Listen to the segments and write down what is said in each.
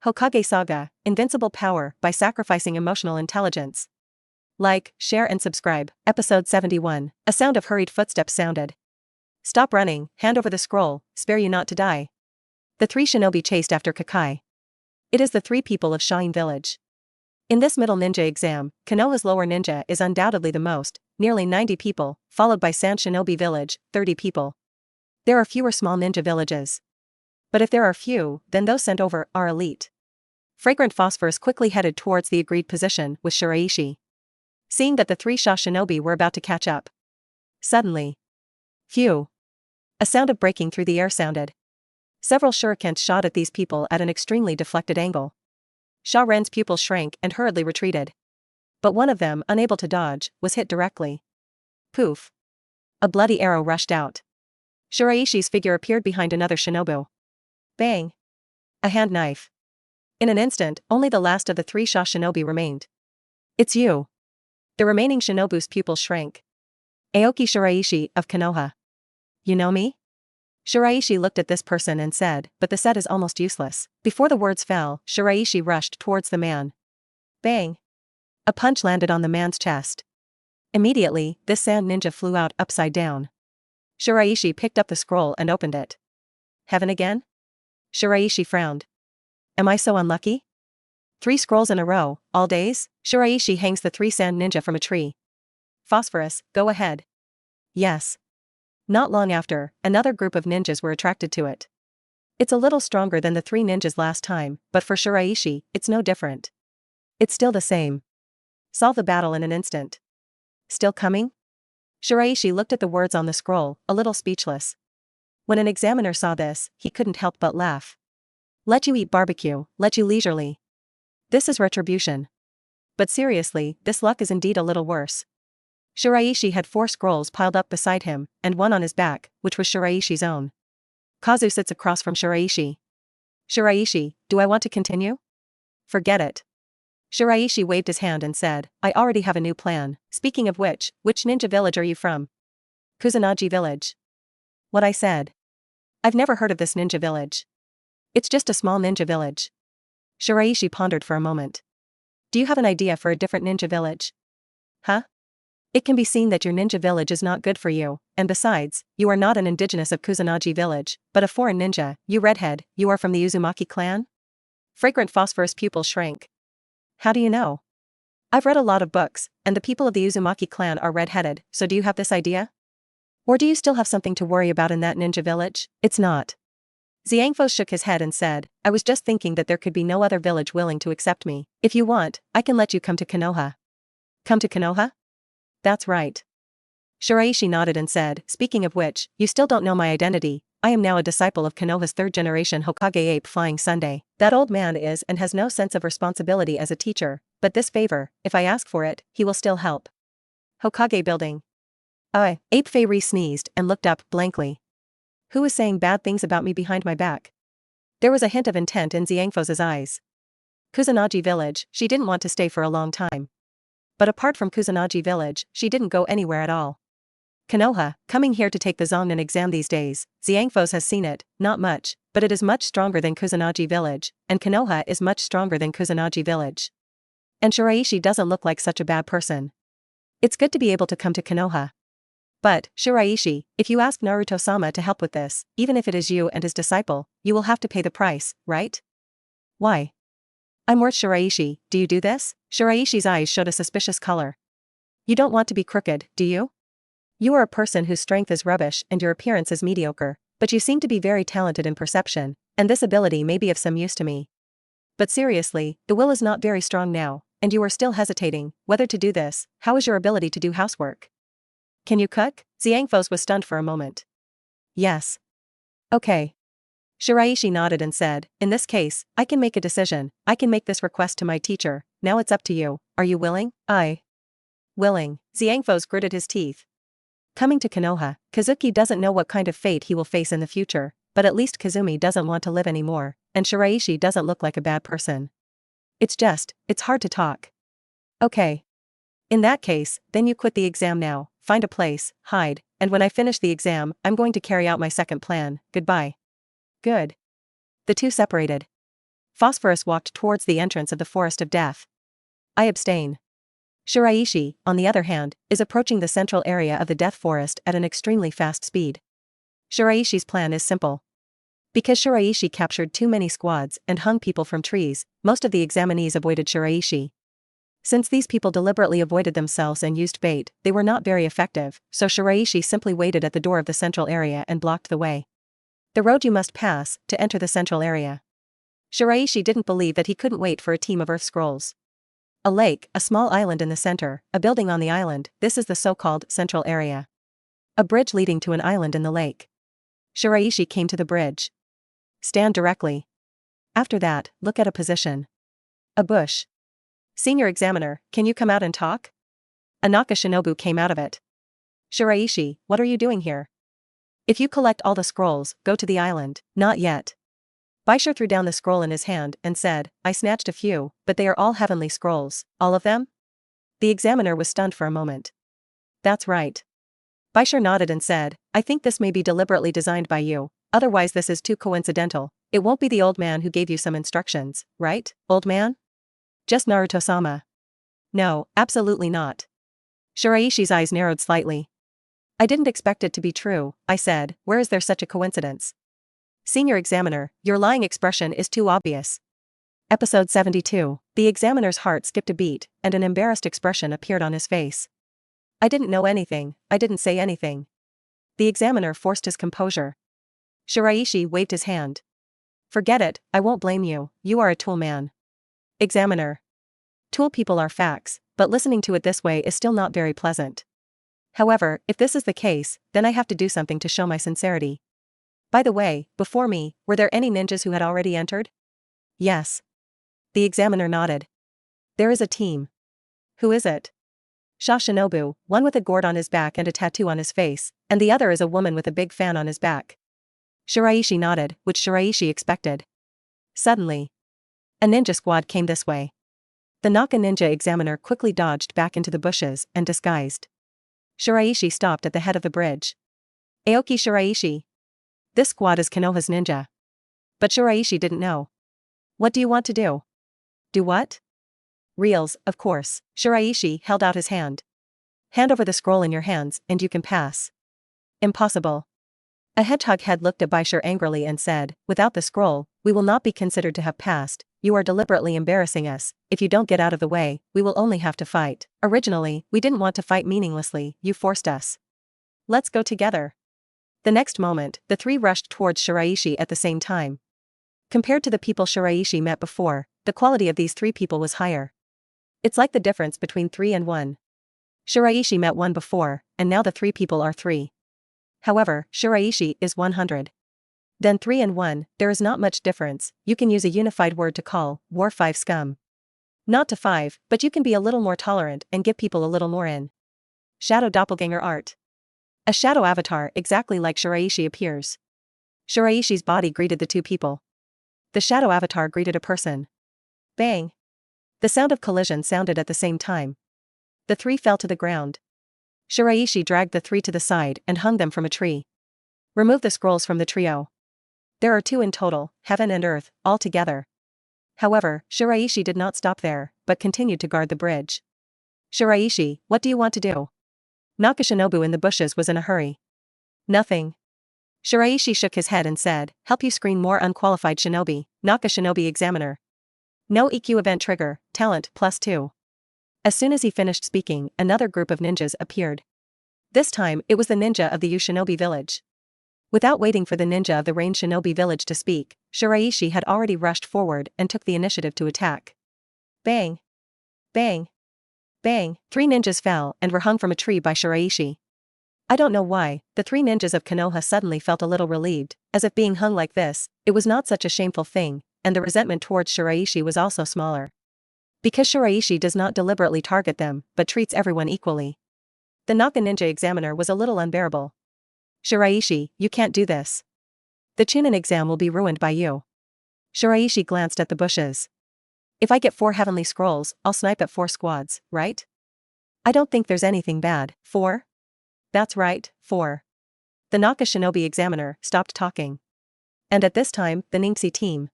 Hokage Saga, Invincible Power by Sacrificing Emotional Intelligence. Like, share and subscribe. Episode 71. A sound of hurried footsteps sounded. Stop running, hand over the scroll, spare you not to die. The three shinobi chased after Kakai. It is the three people of Shine Village. In this middle ninja exam, Konoha's lower ninja is undoubtedly the most, nearly 90 people, followed by Sand Shinobi Village, 30 people. There are fewer small ninja villages. But if there are few, then those sent over are elite. Fragrant Phosphorus quickly headed towards the agreed position with Shiraishi. Seeing that the three Sha shinobi were about to catch up. Suddenly. Phew. A sound of breaking through the air sounded. Several shurikens shot at these people at an extremely deflected angle. Sha Ren's pupils shrank and hurriedly retreated. But one of them, unable to dodge, was hit directly. Poof. A bloody arrow rushed out. Shiraishi's figure appeared behind another shinobu. Bang. A hand knife. In an instant, only the last of the three Sha shinobi remained. It's you. The remaining shinobu's pupils shrank. Aoki Shiraishi of Konoha. You know me? Shiraishi looked at this person and said, but the set is almost useless. Before the words fell, Shiraishi rushed towards the man. Bang. A punch landed on the man's chest. Immediately, this sand ninja flew out upside down. Shiraishi picked up the scroll and opened it. Heaven again? Shiraishi frowned. Am I so unlucky? 3 scrolls in a row, all days? Shiraishi hangs the 3 sand ninja from a tree. Phosphorus, go ahead. Yes. Not long after, another group of ninjas were attracted to it. It's a little stronger than the 3 ninjas last time, but for Shiraishi, it's no different. It's still the same. Solve the battle in an instant. Still coming? Shiraishi looked at the words on the scroll, a little speechless. When an examiner saw this, he couldn't help but laugh. Let you eat barbecue, let you leisurely. This is retribution. But seriously, this luck is indeed a little worse. Shiraishi had 4 scrolls piled up beside him, and one on his back, which was Shiraishi's own. Kazu sits across from Shiraishi. Shiraishi, do I want to continue? Forget it. Shiraishi waved his hand and said, I already have a new plan. Speaking of which ninja village are you from? Kusanagi village. What I said. I've never heard of this ninja village. It's just a small ninja village. Shiraishi pondered for a moment. Do you have an idea for a different ninja village? Huh? It can be seen that your ninja village is not good for you, and besides, you are not an indigenous of Kusanagi village, but a foreign ninja. You redhead, you are from the Uzumaki clan? Fragrant Phosphorus pupils shrank. How do you know? I've read a lot of books, and the people of the Uzumaki clan are red-headed, so do you have this idea? Or do you still have something to worry about in that ninja village? It's not. Xiangfo shook his head and said, I was just thinking that there could be no other village willing to accept me. If you want, I can let you come to Konoha. Come to Konoha? That's right. Shiraishi nodded and said, speaking of which, you still don't know my identity. I am now a disciple of Konoha's 3rd generation Hokage Ape Flying Sunday. That old man is and has no sense of responsibility as a teacher, but this favor, if I ask for it, he will still help. Hokage building. Ape Fei sneezed and looked up blankly. Who is saying bad things about me behind my back? There was a hint of intent in Xiangfo's eyes. Kusanagi village, she didn't want to stay for a long time. But apart from Kusanagi village, she didn't go anywhere at all. Konoha, coming here to take the Zongnan exam these days, Xiangfo's has seen it, not much, but it is much stronger than Kusanagi village, and Konoha is much stronger than Kusanagi village. And Shiraishi doesn't look like such a bad person. It's good to be able to come to Konoha. But, Shiraishi, if you ask Naruto-sama to help with this, even if it is you and his disciple, you will have to pay the price, right? Why? I'm worth Shiraishi, do you do this? Shiraishi's eyes showed a suspicious color. You don't want to be crooked, do you? You are a person whose strength is rubbish and your appearance is mediocre, but you seem to be very talented in perception, and this ability may be of some use to me. But seriously, the will is not very strong now, and you are still hesitating whether to do this. How is your ability to do housework? Can you cook? Xiangfo's was stunned for a moment. Yes. Okay. Shiraishi nodded and said, in this case, I can make a decision. I can make this request to my teacher. Now it's up to you. Are you willing? Willing. Xiangfo's gritted his teeth. Coming to Konoha, Kazuki doesn't know what kind of fate he will face in the future, but at least Kazumi doesn't want to live anymore, and Shiraishi doesn't look like a bad person. It's hard to talk. Okay. In that case, then you quit the exam now, find a place, hide, and when I finish the exam, I'm going to carry out my second plan. Goodbye. Good. The two separated. Phosphorus walked towards the entrance of the Forest of Death. I abstain. Shiraishi, on the other hand, is approaching the central area of the Death Forest at an extremely fast speed. Shiraishi's plan is simple. Because Shiraishi captured too many squads and hung people from trees, most of the examinees avoided Shiraishi. Since these people deliberately avoided themselves and used bait, they were not very effective, so Shiraishi simply waited at the door of the central area and blocked the way. The road you must pass to enter the central area. Shiraishi didn't believe that he couldn't wait for a team of Earth Scrolls. A lake, a small island in the center, a building on the island, this is the so-called central area. A bridge leading to an island in the lake. Shiraishi came to the bridge. Stand directly. After that, look at a position. A bush. Senior examiner, can you come out and talk? Anaka Shinobu came out of it. Shiraishi, what are you doing here? If you collect all the scrolls, go to the island. Not yet. Baisher threw down the scroll in his hand and said, I snatched a few, but they are all heavenly scrolls. All of them? The examiner was stunned for a moment. That's right. Baisher nodded and said, I think this may be deliberately designed by you, otherwise this is too coincidental. It won't be the old man who gave you some instructions, right, old man? Just Naruto-sama. No, absolutely not. Shiraishi's eyes narrowed slightly. I didn't expect it to be true, I said, where is there such a coincidence? Senior examiner, your lying expression is too obvious. Episode 72. The examiner's heart skipped a beat, and an embarrassed expression appeared on his face. I didn't know anything, I didn't say anything. The examiner forced his composure. Shiraishi waved his hand. Forget it, I won't blame you, you are a tool man. Examiner. Tool people are facts, but listening to it this way is still not very pleasant. However, if this is the case, then I have to do something to show my sincerity. By the way, before me, were there any ninjas who had already entered? Yes. The examiner nodded. There is a team. Who is it? Shinobu, one with a gourd on his back and a tattoo on his face, and the other is a woman with a big fan on his back. Shiraishi nodded, which Shiraishi expected. Suddenly, a ninja squad came this way. The Naka ninja examiner quickly dodged back into the bushes and disguised. Shiraishi stopped at the head of the bridge. Aoki Shiraishi. This squad is Konoha's ninja. But Shiraishi didn't know. What do you want to do? Do what? Reals, of course. Shiraishi held out his hand. Hand over the scroll in your hands, and you can pass. Impossible. A hedgehog head looked at Baisher angrily and said, without the scroll, we will not be considered to have passed. You are deliberately embarrassing us. If you don't get out of the way, we will only have to fight. Originally, we didn't want to fight meaninglessly, you forced us. Let's go together. The next moment, the three rushed towards Shiraishi at the same time. Compared to the people Shiraishi met before, the quality of these three people was higher. It's like the difference between 3 and 1. Shiraishi met 1 before, and now the 3 people are 3. However, Shiraishi is 100. Then 3 and 1, there is not much difference. You can use a unified word to call war 5 scum. Not to 5, but you can be a little more tolerant and give people a little more in. Shadow doppelganger art. A shadow avatar exactly like Shiraishi appears. Shiraishi's body greeted the 2 people. The shadow avatar greeted a person. Bang! The sound of collision sounded at the same time. The 3 fell to the ground. Shiraishi dragged the 3 to the side and hung them from a tree. Remove the scrolls from the trio. There are 2 in total, heaven and earth, all together. However, Shiraishi did not stop there, but continued to guard the bridge. Shiraishi, what do you want to do? Naka Shinobu in the bushes was in a hurry. Nothing. Shiraishi shook his head and said, help you screen more unqualified shinobi, Naka Shinobi examiner. No EQ event trigger, talent +2. As soon as he finished speaking, another group of ninjas appeared. This time, it was the ninja of the Shinobi village. Without waiting for the ninja of the Rain Shinobi village to speak, Shiraishi had already rushed forward and took the initiative to attack. Bang! Bang! Bang! 3 ninjas fell and were hung from a tree by Shiraishi. I don't know why, the 3 ninjas of Konoha suddenly felt a little relieved, as if being hung like this, it was not such a shameful thing, and the resentment towards Shiraishi was also smaller. Because Shiraishi does not deliberately target them, but treats everyone equally. The Naka ninja examiner was a little unbearable. Shiraishi, you can't do this. The Chunin exam will be ruined by you. Shiraishi glanced at the bushes. If I get 4 heavenly scrolls, I'll snipe at 4 squads, right? I don't think there's anything bad. 4? That's right, 4. The Naka Shinobi examiner stopped talking. And at this time, the Ningxi team.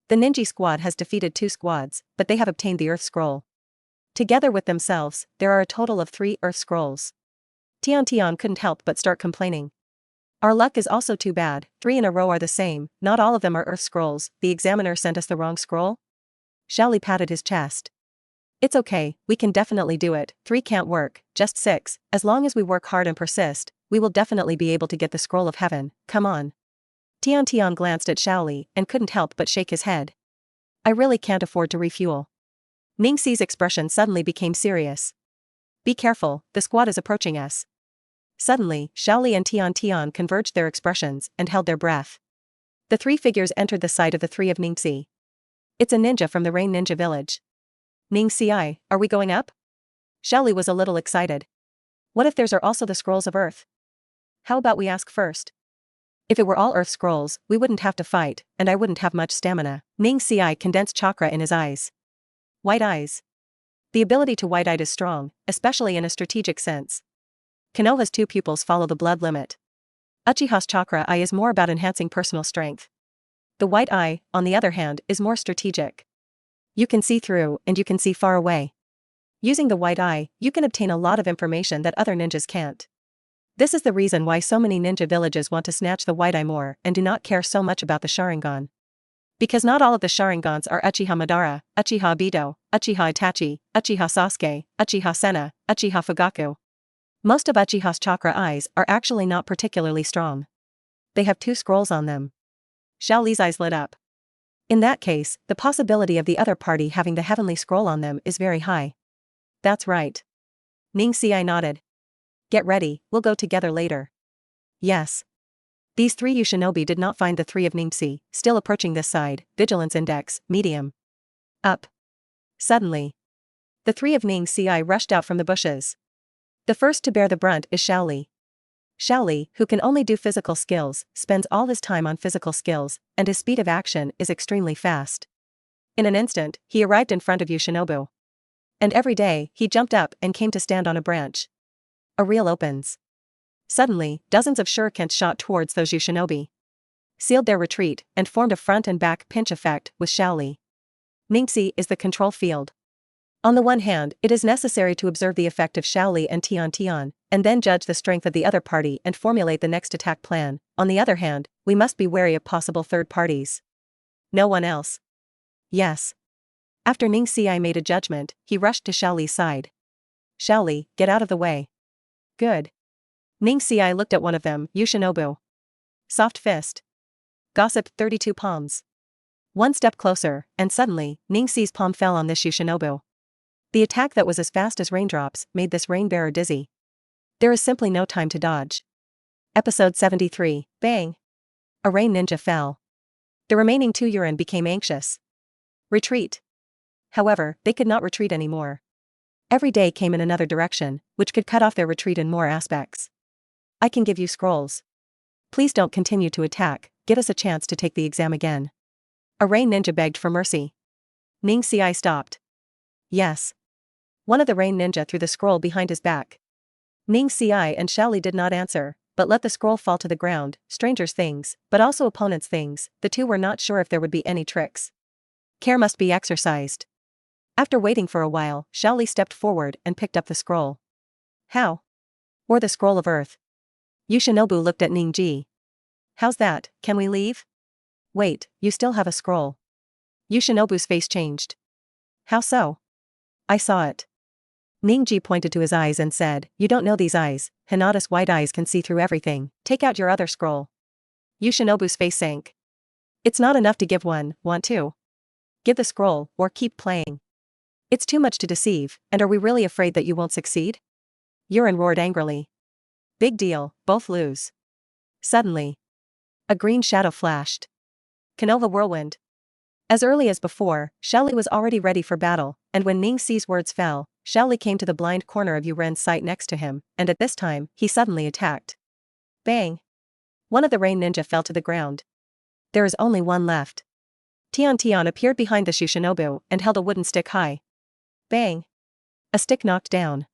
The ninja squad has defeated 2 squads, but they have obtained the Earth Scroll. Together with themselves, there are a total of 3 Earth Scrolls. Tian couldn't help but start complaining. Our luck is also too bad, 3 in a row are the same, not all of them are Earth Scrolls, the examiner sent us the wrong scroll? Xiaoli patted his chest. It's okay, we can definitely do it, 3 can't work, just 6, as long as we work hard and persist, we will definitely be able to get the Scroll of Heaven, come on. Tian glanced at Xiaoli and couldn't help but shake his head. I really can't afford to refuel. Ningxi's expression suddenly became serious. Be careful, the squad is approaching us. Suddenly, Xiaoli and Tian converged their expressions and held their breath. The 3 figures entered the sight of the 3 of Ningxi. It's a ninja from the Rain Ninja village. Ningxi, are we going up? Xiaoli was a little excited. What if theirs are also the scrolls of Earth? How about we ask first? If it were all Earth scrolls, we wouldn't have to fight, and I wouldn't have much stamina. Ningxi condensed chakra in his eyes. White eyes. The ability to white-eyed is strong, especially in a strategic sense. Konoha's 2 pupils follow the blood limit. Uchiha's chakra eye is more about enhancing personal strength. The white eye, on the other hand, is more strategic. You can see through, and you can see far away. Using the white eye, you can obtain a lot of information that other ninjas can't. This is the reason why so many ninja villages want to snatch the white eye more and do not care so much about the Sharingan. Because not all of the Sharingans are Uchiha Madara, Uchiha Obito, Uchiha Itachi, Uchiha Sasuke, Uchiha Senna, Uchiha Fugaku. Most of Uchiha's chakra eyes are actually not particularly strong. They have 2 scrolls on them. Xiaoli's eyes lit up. In that case, the possibility of the other party having the heavenly scroll on them is very high. That's right. Ningxi nodded. Get ready, we'll go together later. Yes. These 3 Shinobi did not find the 3 of Ningxi, still approaching this side, vigilance index, medium. Up. Suddenly. The 3 of Ningxi rushed out from the bushes. The first to bear the brunt is Xiaoli. Xiaoli, who can only do physical skills, spends all his time on physical skills, and his speed of action is extremely fast. In an instant, he arrived in front of Shinobu. And every day, he jumped up and came to stand on a branch. A reel opens. Suddenly, dozens of shurikens shot towards those Shinobi. Sealed their retreat, and formed a front and back pinch effect with Xiaoli. Ningxi is the control field. On the one hand, it is necessary to observe the effect of Xiaoli and Tian, and then judge the strength of the other party and formulate the next attack plan. On the other hand, we must be wary of possible third parties. No one else. Yes. After Ningxi made a judgment, he rushed to Xiaoli's side. Xiaoli, get out of the way. Good. Ningxi looked at one of them, Shinobu. Soft fist. Gossip, 32 palms. One step closer, and suddenly, Ningxi's palm fell on this Shinobu. The attack that was as fast as raindrops made this rain-bearer dizzy. There is simply no time to dodge. Episode 73, Bang! A rain ninja fell. The remaining 2 Yurin became anxious. Retreat. However, they could not retreat anymore. Every day came in another direction, which could cut off their retreat in more aspects. I can give you scrolls. Please don't continue to attack, give us a chance to take the exam again. A rain ninja begged for mercy. Ningxi stopped. Yes. One of the rain ninja threw the scroll behind his back. Ningxi and Xiaoli did not answer, but let the scroll fall to the ground, strangers' things, but also opponents' things. The 2 were not sure if there would be any tricks. Care must be exercised. After waiting for a while, Xiaoli stepped forward and picked up the scroll. How? Or the scroll of Earth. Shinobu looked at Ningxi. How's that, can we leave? Wait, you still have a scroll. Shinobu's face changed. How so? I saw it. Ningxi pointed to his eyes and said, you don't know these eyes, Hinata's white eyes can see through everything, take out your other scroll. Shinobu's face sank. It's not enough to give one, want to? Give the scroll, or keep playing. It's too much to deceive, and are we really afraid that you won't succeed? Yurin roared angrily. Big deal, both lose. Suddenly. A green shadow flashed. Konoha whirlwind. As early as before, Xiaoli was already ready for battle, and when Ningxi's words fell, Xiaoli came to the blind corner of Yuren's sight next to him, and at this time, he suddenly attacked. Bang! One of the rain ninja fell to the ground. There is only one left. Tian appeared behind the Shinobu and held a wooden stick high. Bang! A stick knocked down.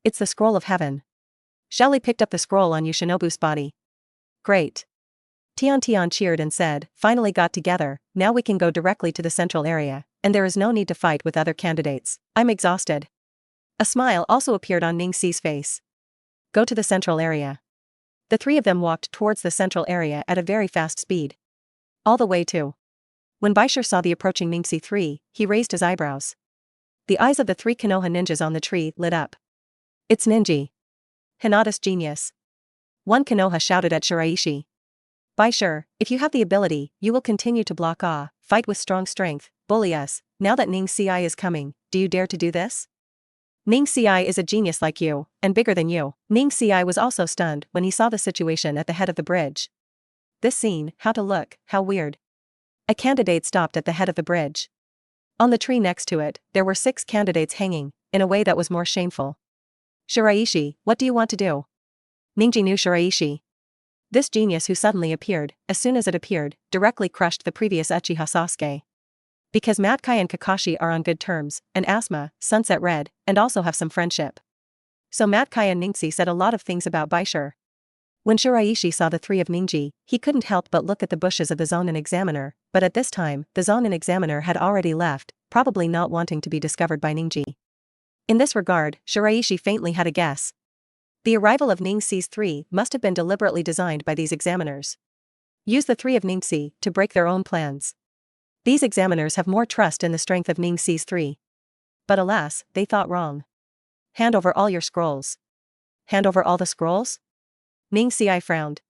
It's the scroll of heaven. Xiaoli picked up the scroll on Shinobu's body. Great. Tian cheered and said, finally got together, now we can go directly to the central area, and there is no need to fight with other candidates. I'm exhausted. A smile also appeared on Ningxi's face. Go to the central area. The three of them walked towards the central area at a very fast speed. All the way to. When Baishir saw the approaching Ningxi 3, he raised his eyebrows. The eyes of the three Konoha ninjas on the tree lit up. It's Ninji. Hinata's genius. One Konoha shouted at Shiraishi. Baishir, if you have the ability, you will continue to block fight with strong strength, bully us. Now that Ningxi is coming, do you dare to do this? Ningxi is a genius like you, and bigger than you. Ningxi was also stunned when he saw the situation at the head of the bridge. This scene, how to look, how weird. A candidate stopped at the head of the bridge. On the tree next to it, there were 6 candidates hanging, in a way that was more shameful. Shiraishi, what do you want to do? Ningji knew Shiraishi. This genius who suddenly appeared, as soon as it appeared, directly crushed the previous Uchiha Sasuke. Because Matkai and Kakashi are on good terms, and Asuma, Sunset Red, and also have some friendship. So Matkai and Ningxi said a lot of things about Baishir. When Shiraishi saw the 3 of Ningji, he couldn't help but look at the bushes of the Zonin examiner, but at this time, the Zonin examiner had already left, probably not wanting to be discovered by Ningji. In this regard, Shiraishi faintly had a guess. The arrival of Ningxi's 3 must have been deliberately designed by these examiners. Use the 3 of Ningxi to break their own plans. These examiners have more trust in the strength of Ningxi's 3. But alas, they thought wrong. Hand over all your scrolls. Hand over all the scrolls? Ningxi frowned.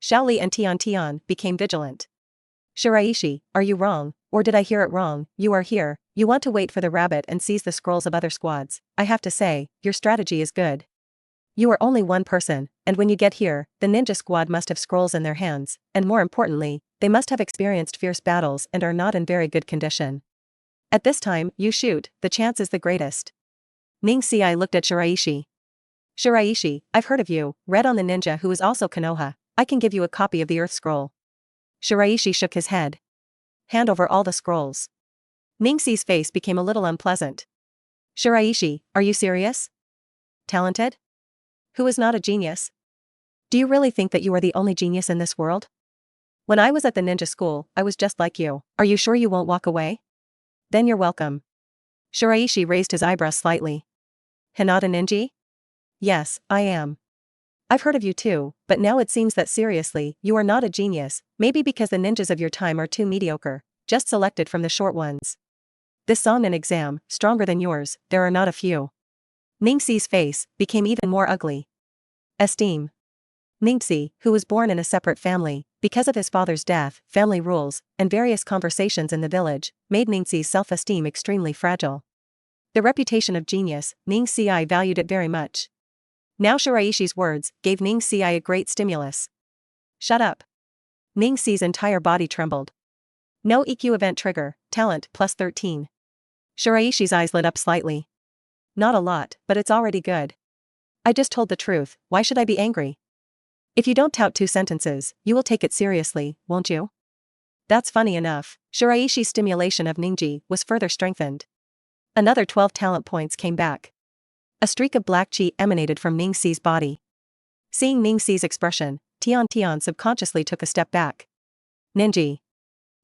Shaoli and Tian became vigilant. Shiraishi, are you wrong, or did I hear it wrong? You are here, you want to wait for the rabbit and seize the scrolls of other squads. I have to say, your strategy is good. You are only one person, and when you get here, the ninja squad must have scrolls in their hands, and more importantly, they must have experienced fierce battles and are not in very good condition. At this time, you shoot, the chance is the greatest. Ningxi looked at Shiraishi. Shiraishi, I've heard of you, read on the ninja who is also Konoha, I can give you a copy of the Earth Scroll. Shiraishi shook his head. Hand over all the scrolls. Ningxi's face became a little unpleasant. Shiraishi, are you serious? Talented? Who is not a genius? Do you really think that you are the only genius in this world? When I was at the ninja school, I was just like you. Are you sure you won't walk away? Then you're welcome. Shiraishi raised his eyebrows slightly. Hinata Ninji? Yes, I am. I've heard of you too, but now it seems that seriously, you are not a genius, maybe because the ninjas of your time are too mediocre, just selected from the short ones. This Zonin exam, stronger than yours, there are not a few. Ningxi's face became even more ugly. Esteem. Ningxi, who was born in a separate family, because of his father's death, family rules, and various conversations in the village, made Ningxi's self-esteem extremely fragile. The reputation of genius, Ningxi valued it very much. Now Shiraishi's words gave Ningxi a great stimulus. Shut up. Ningxi's entire body trembled. No EQ event trigger, talent plus 13. Shiraishi's eyes lit up slightly. Not a lot, but it's already good. I just told the truth, why should I be angry? If you don't tout 2 sentences, you will take it seriously, won't you? That's funny enough. Shiraishi's stimulation of Ningji was further strengthened. Another 12 talent points came back. A streak of black chi emanated from Ningxi's body. Seeing Ningxi's expression, Tian subconsciously took a step back. Ninji.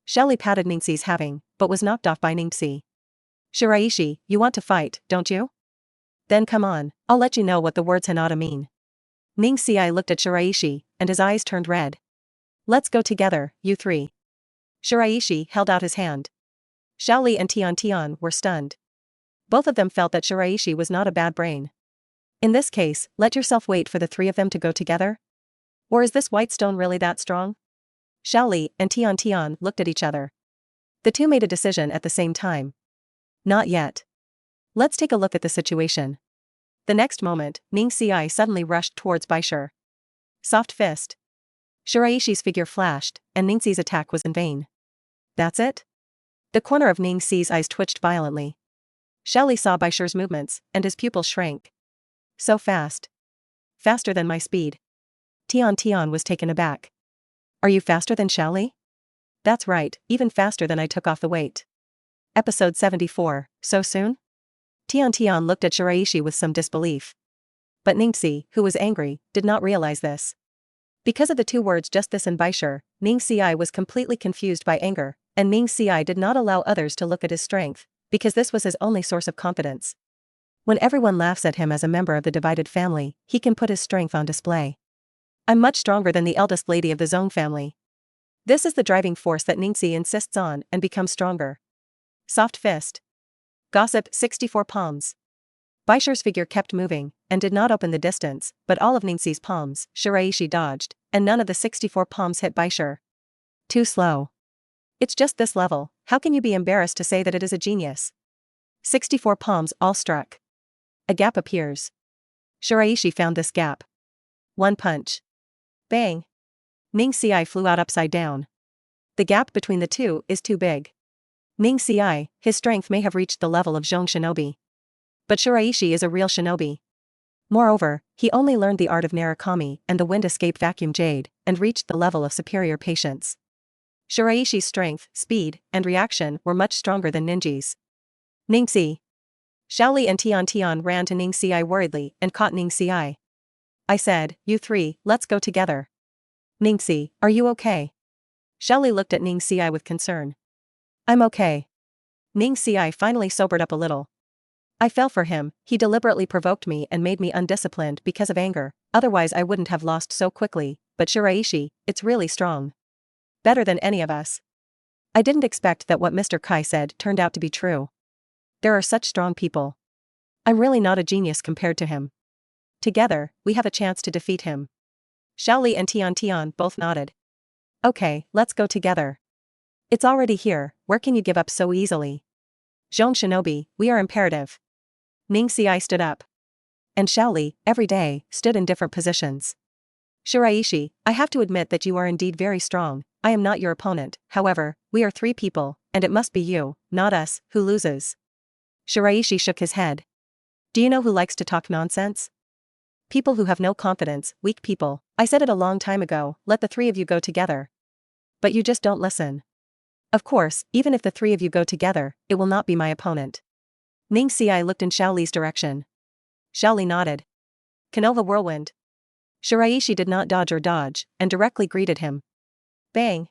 Shelly patted Ningxi's having, but was knocked off by Ningxi. Shiraishi, you want to fight, don't you? Then come on, I'll let you know what the words Hinata mean. Ningxi looked at Shiraishi, and his eyes turned red. Let's go together, you 3. Shiraishi held out his hand. Shaoli and Tian were stunned. Both of them felt that Shiraishi was not a bad brain. In this case, let yourself wait for the 3 of them to go together? Or is this white stone really that strong? Shaoli and Tian looked at each other. The 2 made a decision at the same time. Not yet. Let's take a look at the situation. The next moment, Ningxi suddenly rushed towards Baishir. Soft fist. Shiraishi's figure flashed, and Ningxi's attack was in vain. That's it? The corner of Ningxi's eyes twitched violently. Shaoli saw Baishir's movements, and his pupils shrank. So fast. Faster than my speed. Tian was taken aback. Are you faster than Shaoli? That's right, even faster than I took off the weight. Episode 74, so soon? Tian looked at Shiraishi with some disbelief. But Ningxi, who was angry, did not realize this. Because of the two words just this and Baishur, Ning Xi was completely confused by anger, and Ning Xi did not allow others to look at his strength, because this was his only source of confidence. When everyone laughs at him as a member of the divided family, he can put his strength on display. I'm much stronger than the eldest lady of the Zong family. This is the driving force that Ningxi insists on and becomes stronger. Soft fist. Gossip 64 palms. Baishur's figure kept moving, and did not open the distance, but all of Ningxi's palms, Shiraishi dodged, and none of the 64 palms hit Baishur. Too slow. It's just this level, how can you be embarrassed to say that it is a genius? 64 palms all struck. A gap appears. Shiraishi found this gap. One punch. Bang. Ning Xi flew out upside down. The gap between the two is too big. Ning Xi, his strength may have reached the level of Zhong Shinobi. But Shiraishi is a real shinobi. Moreover, he only learned the art of Narukami and the wind escape vacuum jade, and reached the level of superior patience. Shiraishi's strength, speed, and reaction were much stronger than Ninji's. Ningxi. Shaoli and Tian ran to Ningxi worriedly and caught Ningxi. I said, you three, let's go together. Ningxi, are you okay? Shaoli looked at Ningxi with concern. I'm okay. Ningxi finally sobered up a little. I fell for him, he deliberately provoked me and made me undisciplined because of anger, otherwise I wouldn't have lost so quickly, but Shiraishi, it's really strong. Better than any of us. I didn't expect that what Mr. Kai said turned out to be true. There are such strong people. I'm really not a genius compared to him. Together, we have a chance to defeat him. Shaoli and Tian both nodded. Okay, let's go together. It's already here, where can you give up so easily? Zhong Shinobi, we are imperative. Ningxi stood up. And Shaoli, every day, stood in different positions. Shiraishi, I have to admit that you are indeed very strong, I am not your opponent, however, we are three people, and it must be you, not us, who loses. Shiraishi shook his head. Do you know who likes to talk nonsense? People who have no confidence, weak people. I said it a long time ago, let the three of you go together. But you just don't listen. Of course, even if the three of you go together, it will not be my opponent. Ningxi looked in Shaoli's direction. Shaoli nodded. Konoha whirlwind. Shiraishi did not dodge, and directly greeted him. Bang.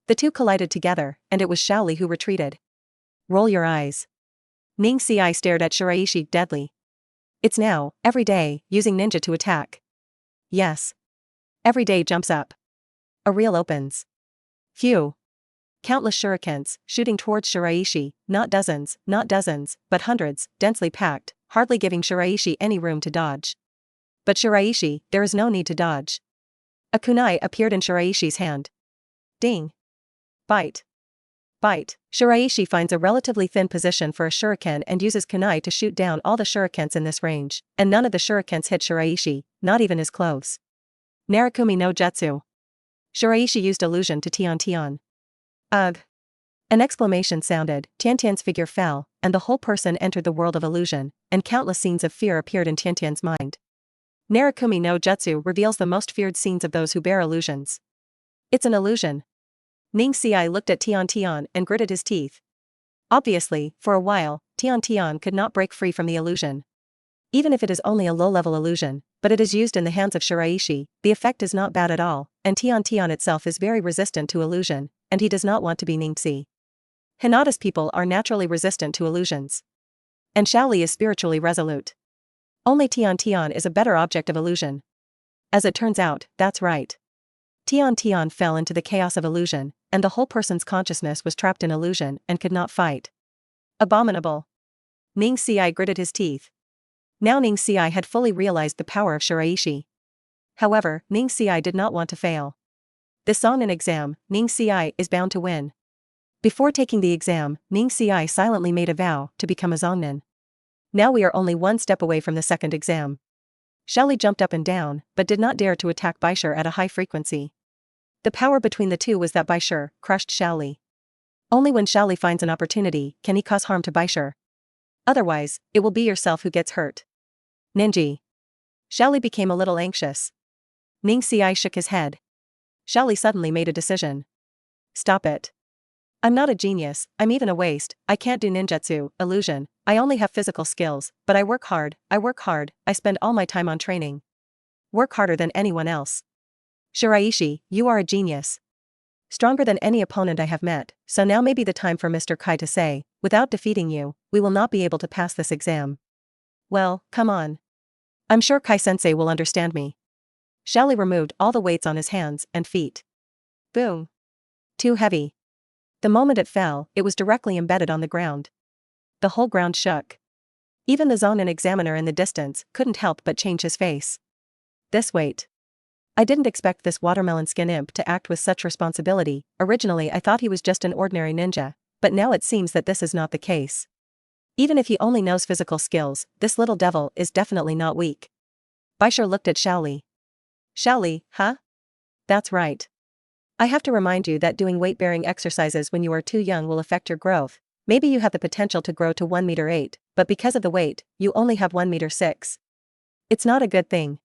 The two collided together, and it was Shaoli who retreated. Roll your eyes. Ningxi stared at Shiraishi deadly. It's now, every day, using ninja to attack. Yes. Every day jumps up. A reel opens. Phew. Countless shurikens, shooting towards Shiraishi, not dozens, but hundreds, densely packed, hardly giving Shiraishi any room to dodge. But Shiraishi, there is no need to dodge. A kunai appeared in Shiraishi's hand. Ding. Bite. Bite. Shiraishi finds a relatively thin position for a shuriken and uses kunai to shoot down all the shurikens in this range, and none of the shurikens hit Shiraishi, not even his clothes. Narukami no Jutsu. Shiraishi used illusion to Tian. Ugh. An exclamation sounded, Tian's figure fell, and the whole person entered the world of illusion, and countless scenes of fear appeared in Tian's mind. Narukami no Jutsu reveals the most feared scenes of those who bear illusions. It's an illusion. Ningxi looked at Tian and gritted his teeth. Obviously, for a while, Tian could not break free from the illusion. Even if it is only a low-level illusion, but it is used in the hands of Shiraishi, the effect is not bad at all, and Tian itself is very resistant to illusion, and he does not want to be Ningxi. Hinata's people are naturally resistant to illusions. And Shaoli is spiritually resolute. Only Tian is a better object of illusion. As it turns out, that's right. Tian fell into the chaos of illusion, and the whole person's consciousness was trapped in illusion and could not fight. Abominable. Ningxi gritted his teeth. Now Ningxi had fully realized the power of Shiraishi. However, Ningxi did not want to fail. This Zonin exam, Ningxi is bound to win. Before taking the exam, Ningxi silently made a vow to become a Zonin. Now we are only one step away from the second exam. Shaoli jumped up and down, but did not dare to attack Baishur at a high frequency. The power between the two was that Baishur crushed Shaoli. Only when Shaoli finds an opportunity can he cause harm to Baishur. Otherwise, it will be yourself who gets hurt. Ninji. Shaoli became a little anxious. Ningxi shook his head. Shaoli suddenly made a decision. Stop it. I'm not a genius, I'm even a waste, I can't do ninjutsu, illusion, I only have physical skills, but I work hard, I spend all my time on training. Work harder than anyone else. Shiraishi, you are a genius. Stronger than any opponent I have met, so now may be the time for Mr. Kai to say, without defeating you, we will not be able to pass this exam. Well, come on. I'm sure Kai-sensei will understand me. Shaoli removed all the weights on his hands and feet. Boom. Too heavy. The moment it fell, it was directly embedded on the ground. The whole ground shook. Even the Zonin examiner in the distance couldn't help but change his face. This weight. I didn't expect this watermelon skin imp to act with such responsibility. Originally I thought he was just an ordinary ninja, but now it seems that this is not the case. Even if he only knows physical skills, this little devil is definitely not weak. Baisher looked at Shaoli. Shaoli, huh? That's right. I have to remind you that doing weight-bearing exercises when you are too young will affect your growth. Maybe you have the potential to grow to 1 meter 8, but because of the weight, you only have 1 meter 6. It's not a good thing.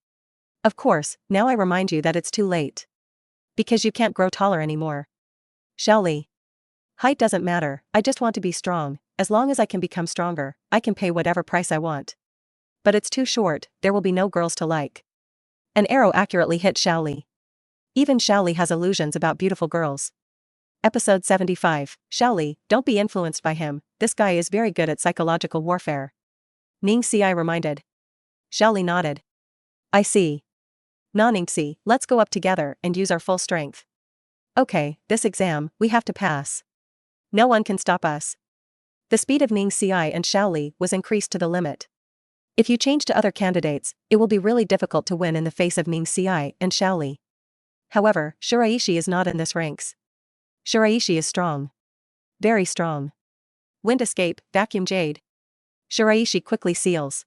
Of course, now I remind you that it's too late. Because you can't grow taller anymore. Shaoli. Height doesn't matter, I just want to be strong. As long as I can become stronger, I can pay whatever price I want. But it's too short, there will be no girls to like. An arrow accurately hit Shaoli. Even Shaoli has illusions about beautiful girls. Episode 75, Shaoli, don't be influenced by him, this guy is very good at psychological warfare. Ning Xi reminded. Shaoli nodded. I see. Ningxi, let's go up together and use our full strength. Okay, this exam, we have to pass. No one can stop us. The speed of Ning Xi and Shaoli was increased to the limit. If you change to other candidates, it will be really difficult to win in the face of Ning Xi and Shaoli. However, Shiraishi is not in this ranks. Shiraishi is strong. Very strong. Wind escape, vacuum jade. Shiraishi quickly seals.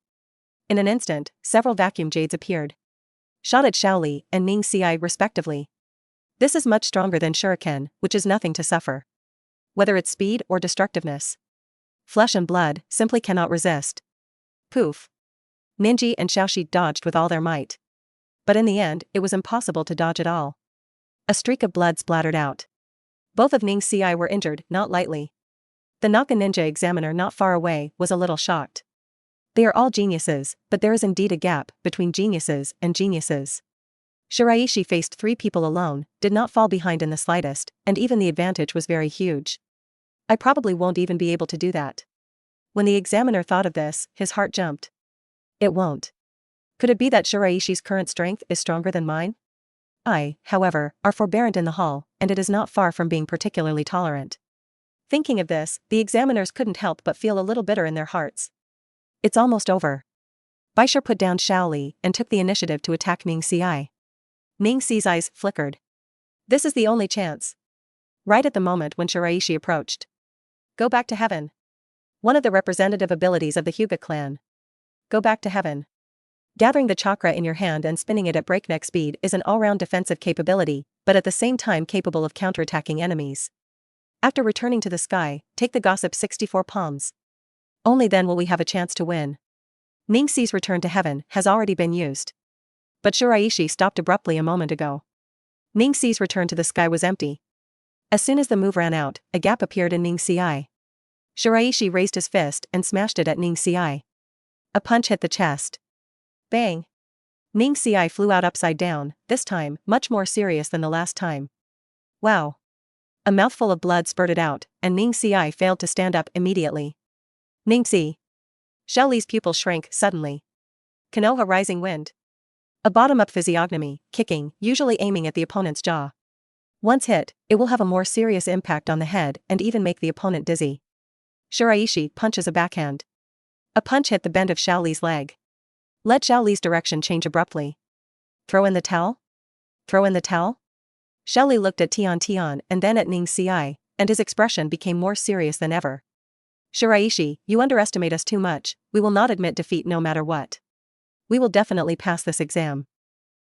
In an instant, several vacuum jades appeared. Shot at Shaoli and Ning Xi respectively. This is much stronger than Shuriken, which is nothing to suffer. Whether it's speed or destructiveness. Flesh and blood simply cannot resist. Poof. Ninji and Xiaoshi dodged with all their might. But in the end, it was impossible to dodge at all. A streak of blood splattered out. Both of Ning Xi were injured, not lightly. The Naka ninja examiner not far away was a little shocked. They are all geniuses, but there is indeed a gap between geniuses and geniuses. Shiraishi faced 3 people alone, did not fall behind in the slightest, and even the advantage was very huge. I probably won't even be able to do that. When the examiner thought of this, his heart jumped. It won't. Could it be that Shiraishi's current strength is stronger than mine? I, however, are forbearant in the hall, and it is not far from being particularly tolerant. Thinking of this, the examiners couldn't help but feel a little bitter in their hearts. It's almost over. Baisher put down Shaoli and took the initiative to attack Ning Xi. Ning Xi's eyes flickered. This is the only chance. Right at the moment when Shiraishi approached. Go back to heaven. One of the representative abilities of the Hyuga clan. Go back to heaven. Gathering the chakra in your hand and spinning it at breakneck speed is an all-round defensive capability, but at the same time capable of counterattacking enemies. After returning to the sky, take the gossip 64 palms. Only then will we have a chance to win. Ning Xi's return to heaven has already been used. But Shiraishi stopped abruptly a moment ago. Ning Xi's return to the sky was empty. As soon as the move ran out, a gap appeared in Ning Xi. Shiraishi raised his fist and smashed it at Ning Xi. A punch hit the chest. Bang! Ning Xi flew out upside down, this time much more serious than the last time. Wow! A mouthful of blood spurted out, and Ning Xi failed to stand up immediately. Ning Xi. Shaoli's pupil shrank suddenly. Konoha rising wind. A bottom-up physiognomy, kicking, usually aiming at the opponent's jaw. Once hit, it will have a more serious impact on the head and even make the opponent dizzy. Shiraishi punches a backhand. A punch hit the bend of Shaoli's leg. Let Shaoli's direction change abruptly. Throw in the towel? Throw in the towel? Shaoli looked at Tian and then at Ning Xi, and his expression became more serious than ever. Shiraishi, you underestimate us too much, we will not admit defeat no matter what. We will definitely pass this exam.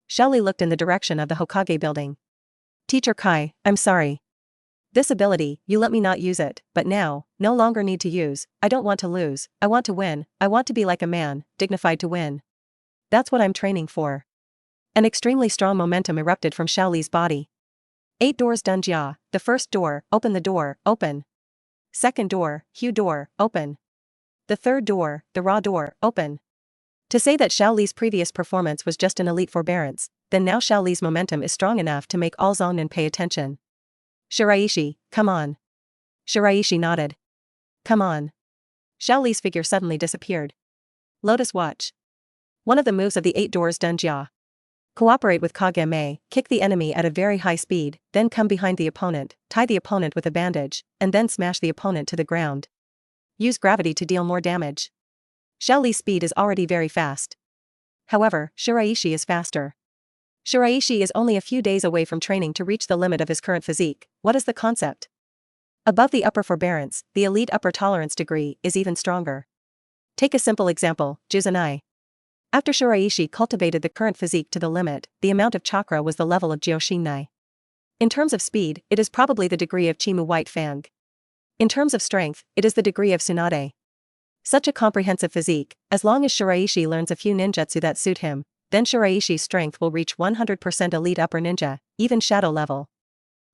Shaoli looked in the direction of the Hokage building. Teacher Kai, I'm sorry. This ability, you let me not use it, but now, no longer need to use, I don't want to lose, I want to win, I want to be like a man, dignified to win. That's what I'm training for. An extremely strong momentum erupted from Shaoli's body. 8 doors Dunjia, the first door, open the door, open. Second door, Hue door, open. The third door, the Raw door, open. To say that Shaoli's previous performance was just an elite forbearance, then now Xiao Li's momentum is strong enough to make all Zhongnan pay attention. Shiraishi, come on. Shiraishi nodded. Come on. Xiao Li's figure suddenly disappeared. Lotus Watch. One of the moves of the 8 doors Dunjia. Cooperate with Kage, kick the enemy at a very high speed, then come behind the opponent, tie the opponent with a bandage, and then smash the opponent to the ground. Use gravity to deal more damage. Xiao Li's speed is already very fast. However, Shiraishi is faster. Shiraishi is only a few days away from training to reach the limit of his current physique. What is the concept? Above the upper forbearance, the elite upper tolerance degree is even stronger. Take a simple example, Juzanai. After Shiraishi cultivated the current physique to the limit, the amount of chakra was the level of Jioshinnai. In terms of speed, it is probably the degree of Chimu White Fang. In terms of strength, it is the degree of Tsunade. Such a comprehensive physique, as long as Shiraishi learns a few ninjutsu that suit him, then Shiraishi's strength will reach 100% elite upper ninja, even shadow level.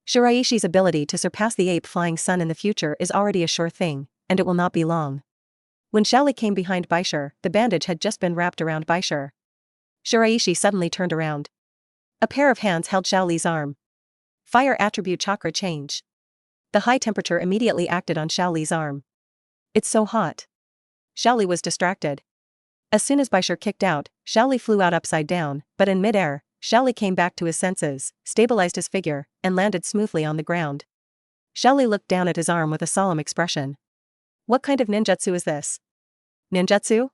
Shiraishi's ability to surpass the ape flying sun in the future is already a sure thing, and it will not be long. When Xiao Li came behind Baisher, the bandage had just been wrapped around Baisher. Shiraishi suddenly turned around. A pair of hands held Xiao Li's arm. Fire attribute chakra change. The high temperature immediately acted on Xiao Li's arm. It's so hot. Xiao Li was distracted. As soon as Baisher kicked out, Xiao Li flew out upside down, but in mid-air, Xiao Li came back to his senses, stabilized his figure, and landed smoothly on the ground. Xiao Li looked down at his arm with a solemn expression. What kind of ninjutsu is this? Ninjutsu?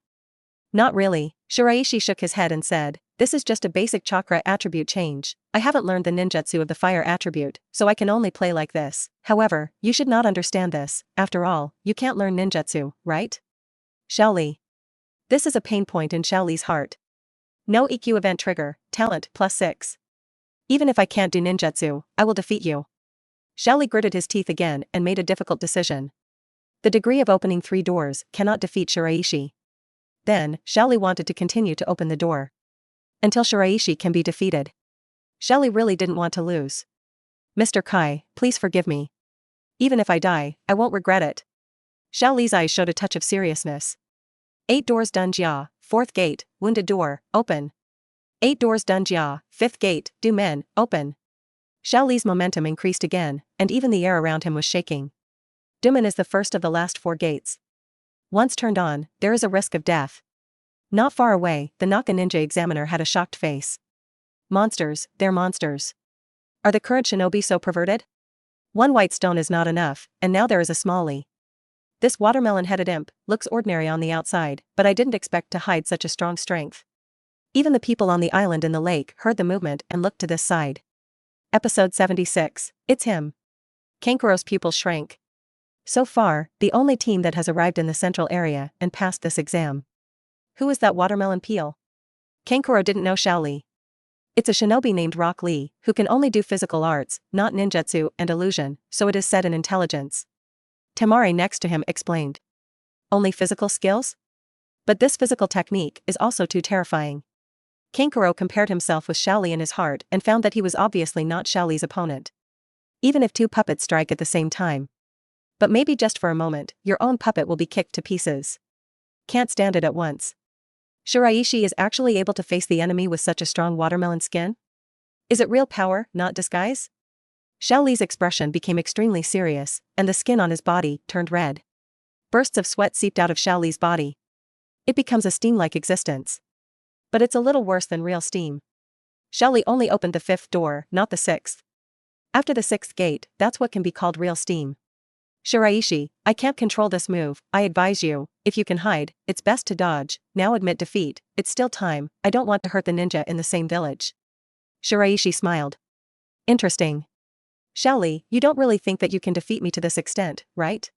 Not really, Shiraishi shook his head and said, this is just a basic chakra attribute change. I haven't learned the ninjutsu of the fire attribute, so I can only play like this. However, you should not understand this. After all, you can't learn ninjutsu, right? Xiao Li. This is a pain point in Xiao Li's heart. No EQ event trigger, talent +6. Even if I can't do ninjutsu, I will defeat you. Xiao Li gritted his teeth again and made a difficult decision. The degree of opening 3 doors cannot defeat Shiraishi. Then, Xiao Li wanted to continue to open the door. Until Shiraishi can be defeated. Xiao Li really didn't want to lose. Mr. Kai, please forgive me. Even if I die, I won't regret it. Xiao Li's eyes showed a touch of seriousness. 8 doors Dunjia, 4th gate, wounded door, open. 8 doors Dunjia, 5th gate, Du Men, open. Xiao Li's momentum increased again, and even the air around him was shaking. Dumen is the first of the last 4 gates. Once turned on, there is a risk of death. Not far away, the Naka ninja examiner had a shocked face. Monsters, they're monsters. Are the current shinobi so perverted? 1 white stone is not enough, and now there is a small Li. This watermelon-headed imp looks ordinary on the outside, but I didn't expect to hide such a strong strength. Even the people on the island in the lake heard the movement and looked to this side. Episode 76, it's him. Kankuro's pupils shrank. So far, the only team that has arrived in the central area and passed this exam. Who is that watermelon peel? Kankuro didn't know Xiao Li. It's a shinobi named Rock Lee, who can only do physical arts, not ninjutsu and illusion, so it is said in intelligence. Temari next to him explained. Only physical skills? But this physical technique is also too terrifying. Kankuro compared himself with Xiao Li in his heart and found that he was obviously not Xiao Li's opponent. Even if 2 puppets strike at the same time. But maybe just for a moment, your own puppet will be kicked to pieces. Can't stand it at once. Shiraishi is actually able to face the enemy with such a strong watermelon skin? Is it real power, not disguise? Xiao Li's expression became extremely serious, and the skin on his body turned red. Bursts of sweat seeped out of Xiao Li's body. It becomes a steam-like existence. But it's a little worse than real steam. Xiao Li only opened the 5th door, not the 6th. After the 6th gate, that's what can be called real steam. Shiraishi, I can't control this move. I advise you, if you can hide, it's best to dodge. Now admit defeat. It's still time. I don't want to hurt the ninja in the same village. Shiraishi smiled. Interesting. Xiao Li, you don't really think that you can defeat me to this extent, right?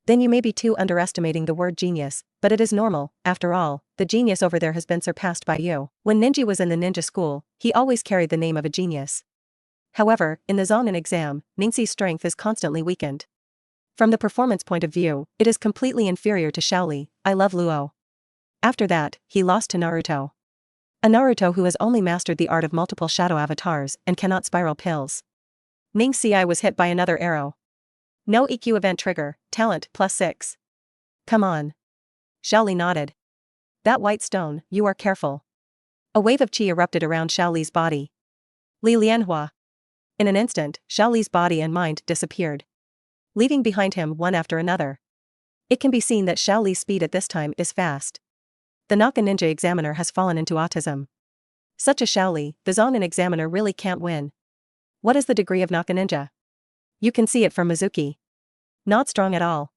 Then you may be too underestimating the word genius, but it is normal. After all, the genius over there has been surpassed by you. When Ninji was in the ninja school, he always carried the name of a genius. However, in the Zonin exam, Ningxi's strength is constantly weakened. From the performance point of view, it is completely inferior to Xiao Li. I love Luo. After that, he lost to Naruto. A Naruto who has only mastered the art of multiple shadow avatars and cannot spiral pills. Ningxi was hit by another arrow. No EQ event trigger, talent +6. Come on. Xiao Li nodded. That white stone, you are careful. A wave of qi erupted around Xiao Li's body. Li Lianhua. In an instant, Xiao Li's body and mind disappeared, leaving behind him one after another. It can be seen that Xiao Li's speed at this time is fast. The Naka Ninja examiner has fallen into autism. Such a Xiao Li, the Zonin examiner really can't win. What is the degree of Naka Ninja? You can see it from Mizuki. Not strong at all.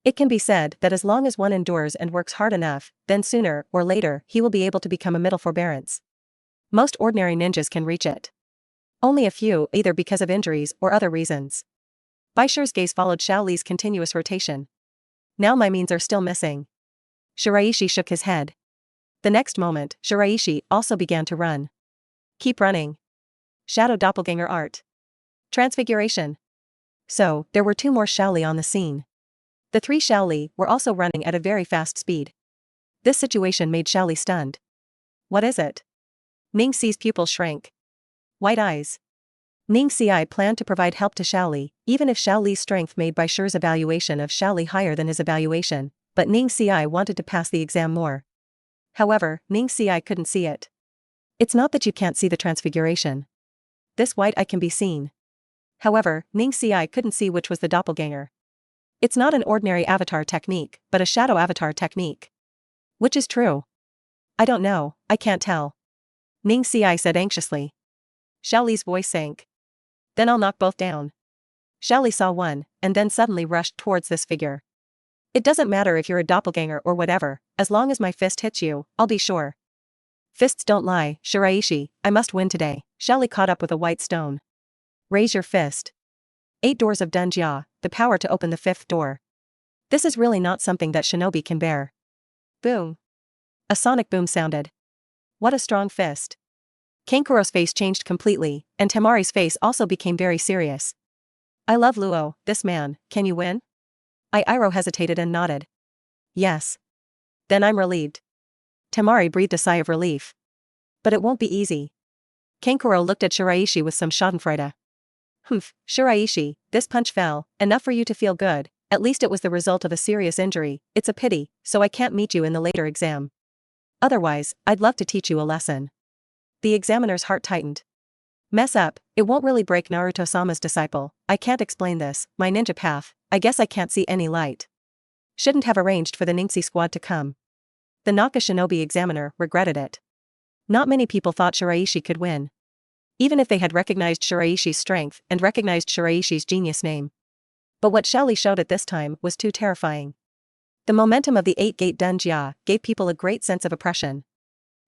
It can be said that as long as one endures and works hard enough, then sooner or later he will be able to become a middle forbearance. Most ordinary ninjas can reach it. Only a few, either because of injuries or other reasons. Baishi's gaze followed Xiao Li's continuous rotation. Now my means are still missing. Shiraishi shook his head. The next moment, Shiraishi also began to run. Keep running. Shadow doppelganger art. Transfiguration. So, there were 2 more Xiao Li on the scene. The 3 Xiao Li were also running at a very fast speed. This situation made Xiao Li stunned. What is it? Ning Xi's pupils shrank. White eyes. Ning Xi planned to provide help to Xiao Li, even if Xiao Li's strength made Baishi's evaluation of Xiao Li higher than his evaluation, but Ning Xi wanted to pass the exam more. However, Ning Xi couldn't see it. It's not that you can't see the transfiguration. This white eye can be seen. However, Ning Xi couldn't see which was the doppelganger. It's not an ordinary avatar technique, but a shadow avatar technique. Which is true? I don't know, I can't tell. Ning Xi said anxiously. Xiao Li's voice sank. Then I'll knock both down. Xiao Li saw one, and then suddenly rushed towards this figure. It doesn't matter if you're a doppelganger or whatever, as long as my fist hits you, I'll be sure. Fists don't lie, Shiraishi, I must win today. Xiao Li caught up with a white stone. Raise your fist. 8 doors of Dunjia, the power to open the 5th door. This is really not something that Shinobi can bear. Boom. A sonic boom sounded. What a strong fist. Kankuro's face changed completely, and Temari's face also became very serious. I love Luo, this man, can you win? Iroh hesitated and nodded. Yes. Then I'm relieved. Temari breathed a sigh of relief. But it won't be easy. Kankuro looked at Shiraishi with some schadenfreude. Humph, Shiraishi, this punch fell, enough for you to feel good, at least it was the result of a serious injury, it's a pity, so I can't meet you in the later exam. Otherwise, I'd love to teach you a lesson. The examiner's heart tightened. Mess up, it won't really break Naruto-sama's disciple, I can't explain this, my ninja path, I guess I can't see any light. Shouldn't have arranged for the Ningxi squad to come. The Naka Shinobi examiner regretted it. Not many people thought Shiraishi could win. Even if they had recognized Shiraishi's strength and recognized Shiraishi's genius name. But what Xiao Li showed at this time was too terrifying. The momentum of the 8-gate Dunjia gave people a great sense of oppression.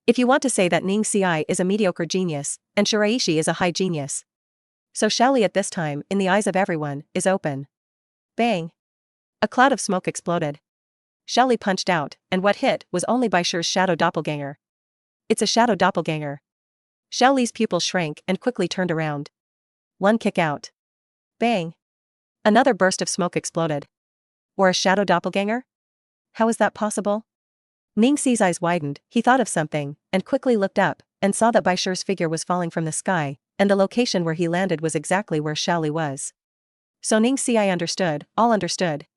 If you want to say that Ning Xi is a mediocre genius, and Shiraishi is a high genius. So Xiao Li at this time, in the eyes of everyone, is open. Bang! A cloud of smoke exploded. Xiao Li punched out, and what hit was only Baishi's shadow doppelganger. It's a shadow doppelganger. Xiao Li's pupils shrank and quickly turned around. One kick out. Bang! Another burst of smoke exploded. Or a shadow doppelganger? How is that possible? Ning Xi's eyes widened, he thought of something, and quickly looked up, and saw that Baishi's figure was falling from the sky, and the location where he landed was exactly where Xiao Li was. So Ning Xi understood, all understood.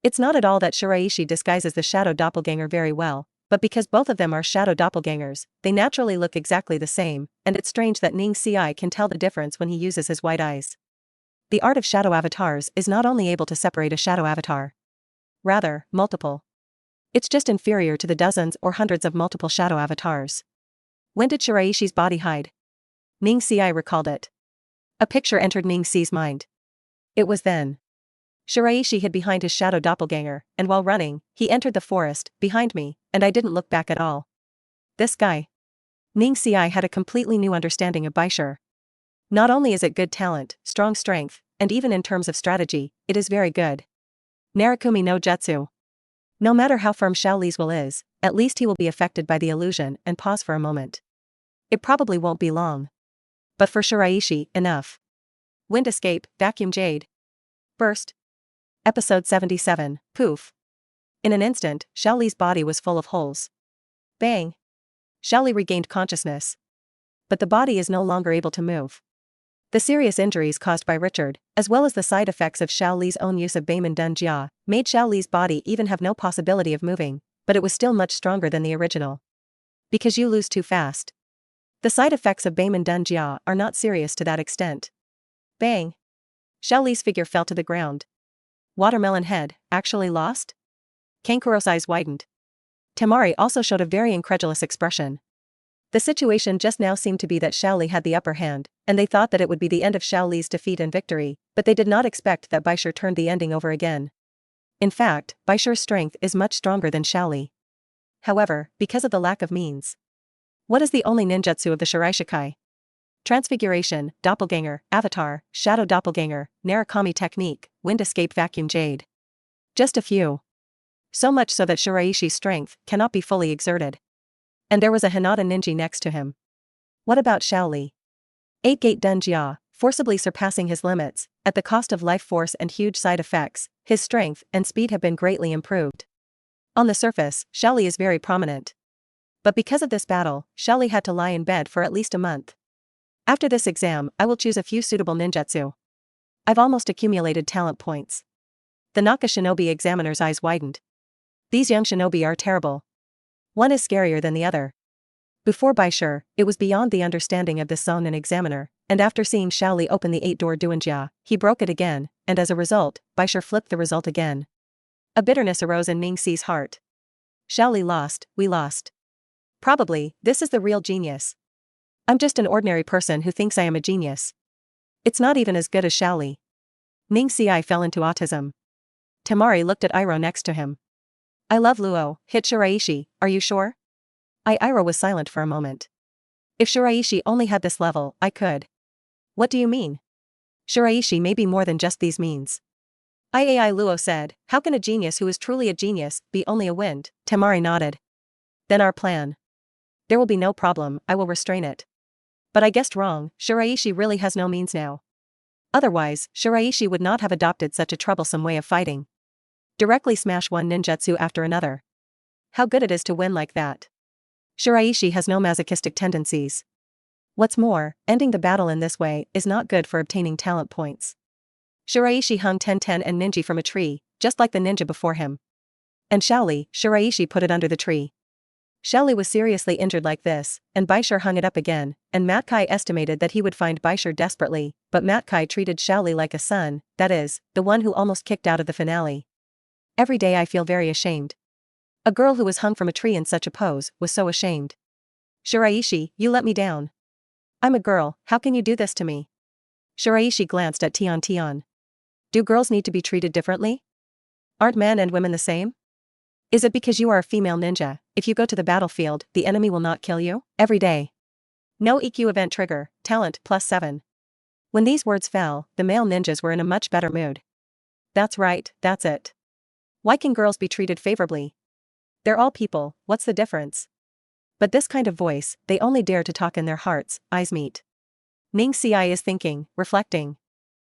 It's not at all that Shiraishi disguises the shadow doppelganger very well, but because both of them are shadow doppelgangers, they naturally look exactly the same, and it's strange that Ning Xi can tell the difference when he uses his white eyes. The art of shadow avatars is not only able to separate a shadow avatar. Rather, multiple. It's just inferior to the dozens or hundreds of multiple shadow avatars. When did Shiraishi's body hide? Ning Xi recalled it. A picture entered Ning Xi's mind. It was then. Shiraishi hid behind his shadow doppelganger, and while running, he entered the forest, behind me, and I didn't look back at all. This guy. Ning Xi had a completely new understanding of Baishir. Not only is it good talent, strong strength, and even in terms of strategy, it is very good. Narakumi no Jutsu. No matter how firm Xiao Li's will is, at least he will be affected by the illusion and pause for a moment. It probably won't be long. But for Shiraishi, enough. Wind escape, vacuum jade. Burst. Episode 77, Poof. In an instant, Xiao Li's body was full of holes. Bang. Xiao Li regained consciousness. But the body is no longer able to move. The serious injuries caused by Richard, as well as the side effects of Xiao Li's own use of Beiman Dunjia, made Xiao Li's body even have no possibility of moving, but it was still much stronger than the original. Because you lose too fast. The side effects of Beiman Dunjia are not serious to that extent. Bang! Xiao Li's figure fell to the ground. Watermelon head, actually lost? Kankuro's eyes widened. Temari also showed a very incredulous expression. The situation just now seemed to be that Xiao Li had the upper hand, and they thought that it would be the end of Xiao Li's defeat and victory, but they did not expect that Baishir turned the ending over again. In fact, Baishir's strength is much stronger than Xiao Li. However, because of the lack of means. What is the only ninjutsu of the Shiraishi? Transfiguration, Doppelganger, Avatar, Shadow Doppelganger, Narukami Technique, Wind Escape Vacuum Jade. Just a few. So much so that Shiraishi's strength cannot be fully exerted. And there was a Hinata ninja next to him. What about Xiao Li? 8-Gate Dunjia, forcibly surpassing his limits, at the cost of life force and huge side effects, his strength and speed have been greatly improved. On the surface, Xiao Li is very prominent. But because of this battle, Xiao Li had to lie in bed for at least a month. After this exam, I will choose a few suitable ninjutsu. I've almost accumulated talent points. The Naka Shinobi examiner's eyes widened. These young shinobi are terrible. One is scarier than the other. Before Baishir, it was beyond the understanding of this Zonin examiner, and after seeing Xiao Li open the 8-door Duanjia, he broke it again, and as a result, Baishir flipped the result again. A bitterness arose in Ning Xi's heart. Xiao Li lost, we lost. Probably, this is the real genius. I'm just an ordinary person who thinks I am a genius. It's not even as good as Xiao Li. Ning Xi fell into autism. Temari looked at Iroh next to him. I love Luo, hit Shiraishi, are you sure? Iroh was silent for a moment. If Shiraishi only had this level, I could. What do you mean? Shiraishi may be more than just these means. Luo said, how can a genius who is truly a genius be only a wind? Temari nodded. Then our plan. There will be no problem, I will restrain it. But I guessed wrong, Shiraishi really has no means now. Otherwise, Shiraishi would not have adopted such a troublesome way of fighting. Directly smash one ninjutsu after another. How good it is to win like that. Shiraishi has no masochistic tendencies. What's more, ending the battle in this way is not good for obtaining talent points. Shiraishi hung Ten and Ninja from a tree, just like the ninja before him. And Xiao Li, Shiraishi put it under the tree. Xiao Li was seriously injured like this, and Baishir hung it up again, and Mat Kai estimated that he would find Baishir desperately, but Mat Kai treated Xiao Li like a son, that is, the one who almost kicked out of the finale. Every day I feel very ashamed. A girl who was hung from a tree in such a pose was so ashamed. Shiraishi, you let me down. I'm a girl, how can you do this to me? Shiraishi glanced at Tian. Do girls need to be treated differently? Aren't men and women the same? Is it because you are a female ninja, if you go to the battlefield, the enemy will not kill you? Every day. No EQ event trigger, talent +7. When these words fell, the male ninjas were in a much better mood. That's right, that's it. Why can girls be treated favorably? They're all people, what's the difference? But this kind of voice, they only dare to talk in their hearts, eyes meet. Ning Xi is thinking, reflecting.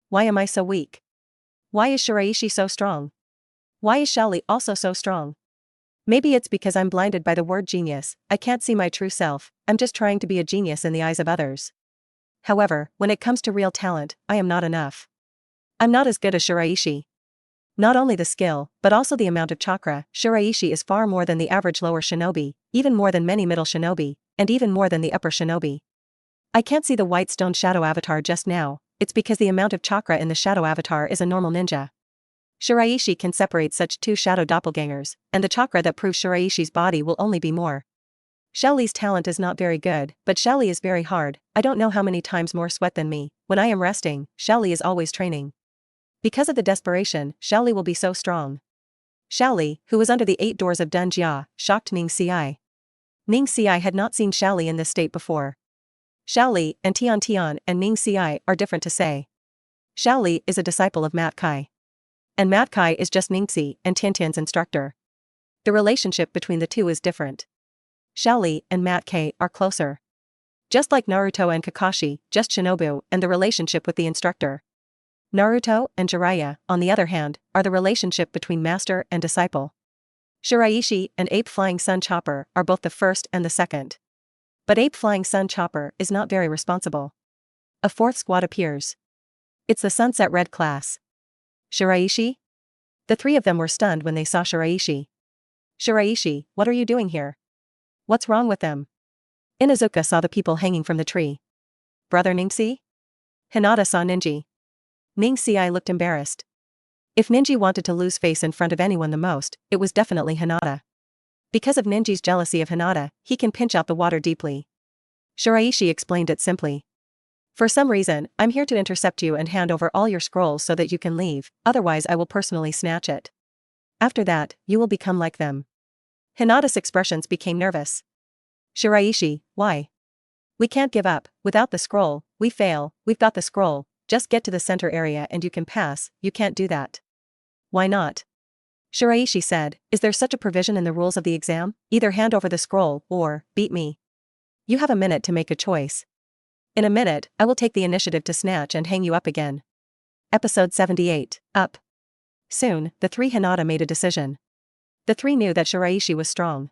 Why am I so weak? Why is Shiraishi so strong? Why is Xiao Li also so strong? Maybe it's because I'm blinded by the word genius, I can't see my true self, I'm just trying to be a genius in the eyes of others. However, when it comes to real talent, I am not enough. I'm not as good as Shiraishi. Not only the skill, but also the amount of chakra, Shiraishi is far more than the average lower shinobi, even more than many middle shinobi, and even more than the upper shinobi. I can't see the white stone shadow avatar just now, it's because the amount of chakra in the shadow avatar is a normal ninja. Shiraishi can separate such two shadow doppelgangers, and the chakra that proves Shiraishi's body will only be more. Xiao Li's talent is not very good, but Xiao Li is very hard, I don't know how many times more sweat than me, when I am resting, Xiao Li is always training. Because of the desperation, Xiao Li will be so strong. Xiao Li, who was under the 8 doors of Dunjia, shocked Ning Xi. Ning Xi had not seen Xiao Li in this state before. Xiao Li and Tian and Ning Xi are different to say. Xiao Li is a disciple of Mat Kai. And Mat Kai is just Ning Xi and Tian's instructor. The relationship between the two is different. Xiao Li and Mat Kai are closer. Just like Naruto and Kakashi, just Shinobu and the relationship with the instructor. Naruto and Jiraiya, on the other hand, are the relationship between master and disciple. Shiraishi and Ape Flying Sun Chopper are both the first and the second. But Ape Flying Sun Chopper is not very responsible. A fourth squad appears. It's the Sunset Red class. Shiraishi? The three of them were stunned when they saw Shiraishi. Shiraishi, what are you doing here? What's wrong with them? Inuzuka saw the people hanging from the tree. Brother Ningsi? Hinata saw Ninji. Ningsi looked embarrassed. If Ninji wanted to lose face in front of anyone the most, it was definitely Hinata. Because of Ninji's jealousy of Hinata, he can pinch out the water deeply. Shiraishi explained it simply. For some reason, I'm here to intercept you and hand over all your scrolls so that you can leave, otherwise I will personally snatch it. After that, you will become like them. Hinata's expressions became nervous. Shiraishi, why? We can't give up. Without the scroll, we fail. We've got the scroll. Just get to the center area and you can pass. You can't do that. Why not? Shiraishi said, is there such a provision in the rules of the exam? Either hand over the scroll, or, beat me. You have a minute to make a choice. In a minute, I will take the initiative to snatch and hang you up again. Episode 78, Up. Soon, the three Hinata made a decision. The three knew that Shiraishi was strong.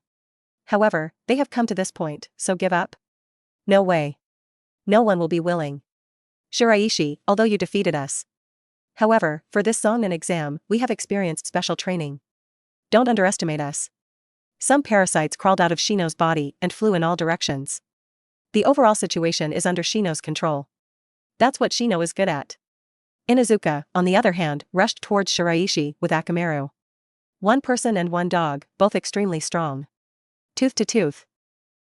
However, they have come to this point, so give up? No way. No one will be willing. Shiraishi, although you defeated us. However, for this Zonin exam, we have experienced special training. Don't underestimate us. Some parasites crawled out of Shino's body and flew in all directions. The overall situation is under Shino's control. That's what Shino is good at. Inuzuka, on the other hand, rushed towards Shiraishi with Akamaru. One person and one dog, both extremely strong. Tooth to tooth.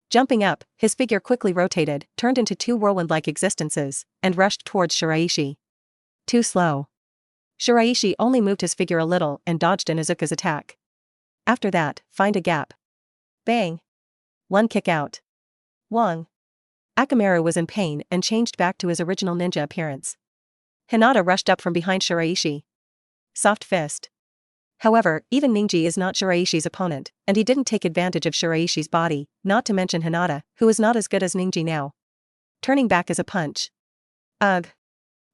Jumping up, his figure quickly rotated, turned into two whirlwind-like existences, and rushed towards Shiraishi. Too slow. Shiraishi only moved his figure a little and dodged Inuzuka's attack. After that, find a gap. Bang. One kick out. Wong. Akamaru was in pain and changed back to his original ninja appearance. Hinata rushed up from behind Shiraishi. Soft fist. However, even Ninji is not Shiraishi's opponent, and he didn't take advantage of Shiraishi's body, not to mention Hinata, who is not as good as Ninji now. Turning back is a punch. Ugh.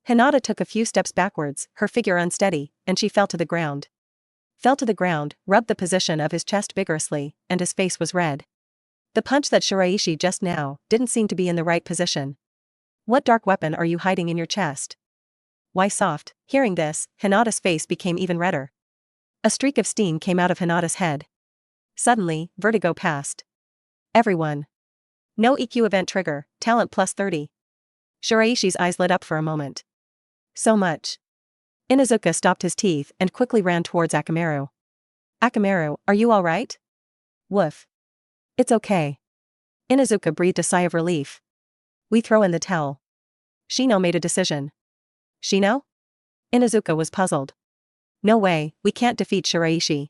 Hinata took a few steps backwards, her figure unsteady, and she fell to the ground. Fell to the ground, rubbed the position of his chest vigorously, and his face was red. The punch that Shiraishi just now didn't seem to be in the right position. What dark weapon are you hiding in your chest? Why soft? Hearing this, Hinata's face became even redder. A streak of steam came out of Hinata's head. Suddenly, vertigo passed. Everyone. No EQ event trigger, talent plus 30. Shiraishi's eyes lit up for a moment. So much. Inuzuka stopped his teeth and quickly ran towards Akamaru. Akamaru, are you alright? Woof. It's okay. Inuzuka breathed a sigh of relief. We throw in the towel. Shino made a decision. Shino? Inuzuka was puzzled. No way, we can't defeat Shiraishi.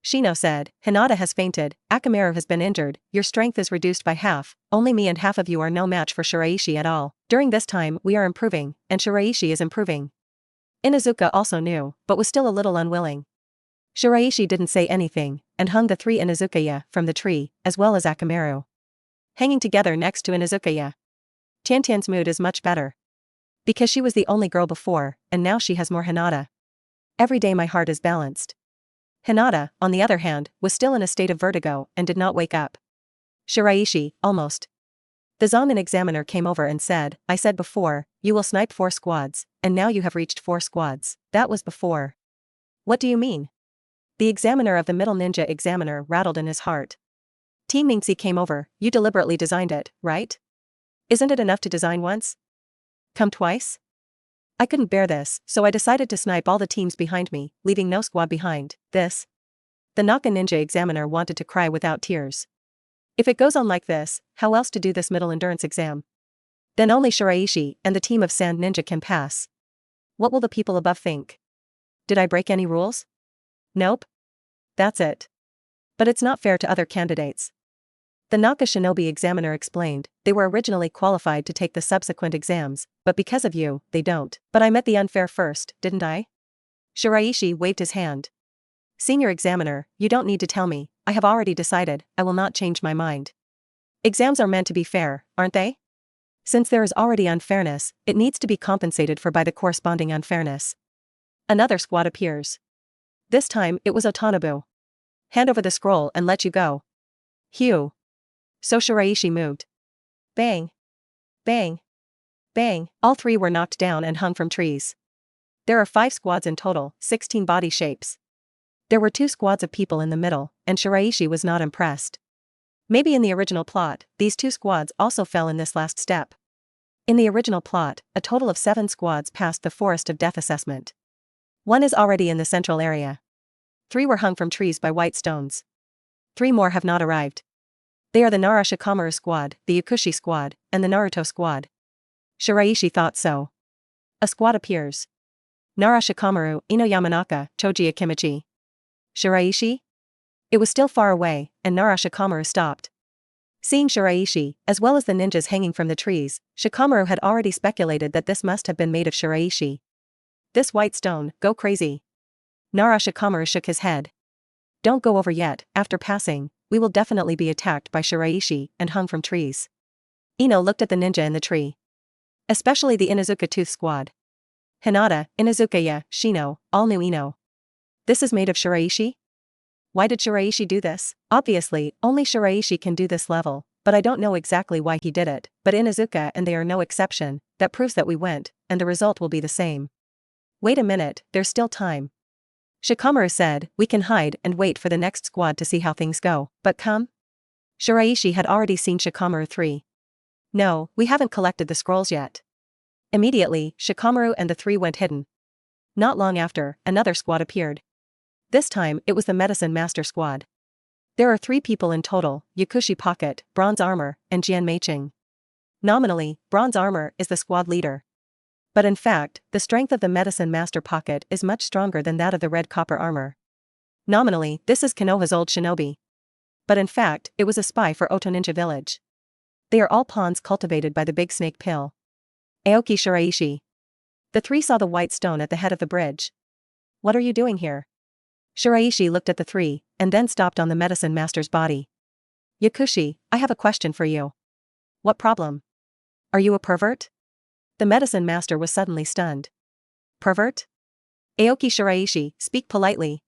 Shino said, Hinata has fainted, Akamaru has been injured, your strength is reduced by half, only me and half of you are no match for Shiraishi at all. During this time we are improving, and Shiraishi is improving. Inuzuka also knew, but was still a little unwilling. Shiraishi didn't say anything, and hung the three Inuzukaya from the tree, as well as Akamaru. Hanging together next to Inuzukaya. Tiantian's mood is much better. Because she was the only girl before, and now she has more Hinata. Every day my heart is balanced. Hinata, on the other hand, was still in a state of vertigo and did not wake up. Shiraishi, almost. The Zonin examiner came over and said, I said before, you will snipe 4 squads, and now you have reached 4 squads. That was before. What do you mean? The examiner of the middle ninja examiner rattled in his heart. Team Ningxi came over, you deliberately designed it, right? Isn't it enough to design once? Come twice? I couldn't bear this, so I decided to snipe all the teams behind me, leaving no squad behind. This. The Naka ninja examiner wanted to cry without tears. If it goes on like this, how else to do this middle endurance exam? Then only Shiraishi and the team of Sand Ninja can pass. What will the people above think? Did I break any rules? Nope. That's it. But it's not fair to other candidates. The Naka Shinobi examiner explained, they were originally qualified to take the subsequent exams, but because of you, they don't. But I met the unfair first, didn't I? Shiraishi waved his hand. Senior examiner, you don't need to tell me, I have already decided, I will not change my mind. Exams are meant to be fair, aren't they? Since there is already unfairness, it needs to be compensated for by the corresponding unfairness. Another squad appears. This time, it was Otanabu. Hand over the scroll and let you go. Hew. So Shiraishi moved. Bang. Bang. Bang. All 3 were knocked down and hung from trees. There are 5 squads in total, 16 body shapes. There were 2 squads of people in the middle, and Shiraishi was not impressed. Maybe in the original plot, these two squads also fell in this last step. In the original plot, a total of 7 squads passed the Forest of Death assessment. 1 is already in the central area. 3 were hung from trees by white stones. 3 more have not arrived. They are the Nara Shikamaru squad, the Yakushi squad, and the Naruto squad. Shiraishi thought so. A squad appears. Nara Shikamaru, Ino Yamanaka, Choji Akimichi. Shiraishi? It was still far away, and Nara Shikamaru stopped. Seeing Shiraishi, as well as the ninjas hanging from the trees, Shikamaru had already speculated that this must have been made of Shiraishi. This white stone, go crazy. Nara Shikamaru shook his head. Don't go over yet, after passing, we will definitely be attacked by Shiraishi and hung from trees. Ino looked at the ninja in the tree. Especially the Inuzuka Tooth squad. Hinata, Inuzukaya, Shino, all knew Ino. This is made of Shiraishi? Why did Shiraishi do this? Obviously, only Shiraishi can do this level, but I don't know exactly why he did it, but Inuzuka and they are no exception. That proves that we went, and the result will be the same. Wait a minute, there's still time. Shikamaru said, we can hide and wait for the next squad to see how things go, but come? Shiraishi had already seen Shikamaru 3. No, we haven't collected the scrolls yet. Immediately, Shikamaru and the 3 went hidden. Not long after, another squad appeared. This time, it was the Medicine Master squad. There are 3 people in total, Yakushi Pocket, Bronze Armor, and Jian Meiching. Nominally, Bronze Armor is the squad leader. But in fact, the strength of the Medicine Master Pocket is much stronger than that of the Red Copper Armor. Nominally, this is Konoha's old shinobi. But in fact, it was a spy for Oto Ninja Village. They are all pawns cultivated by the Big Snake Pill. Aoki Shiraishi. The 3 saw the white stone at the head of the bridge. What are you doing here? Shiraishi looked at the 3, and then stopped on the Medicine Master's body. Yakushi, I have a question for you. What problem? Are you a pervert? The Medicine Master was suddenly stunned. Pervert? Aoki Shiraishi, speak politely.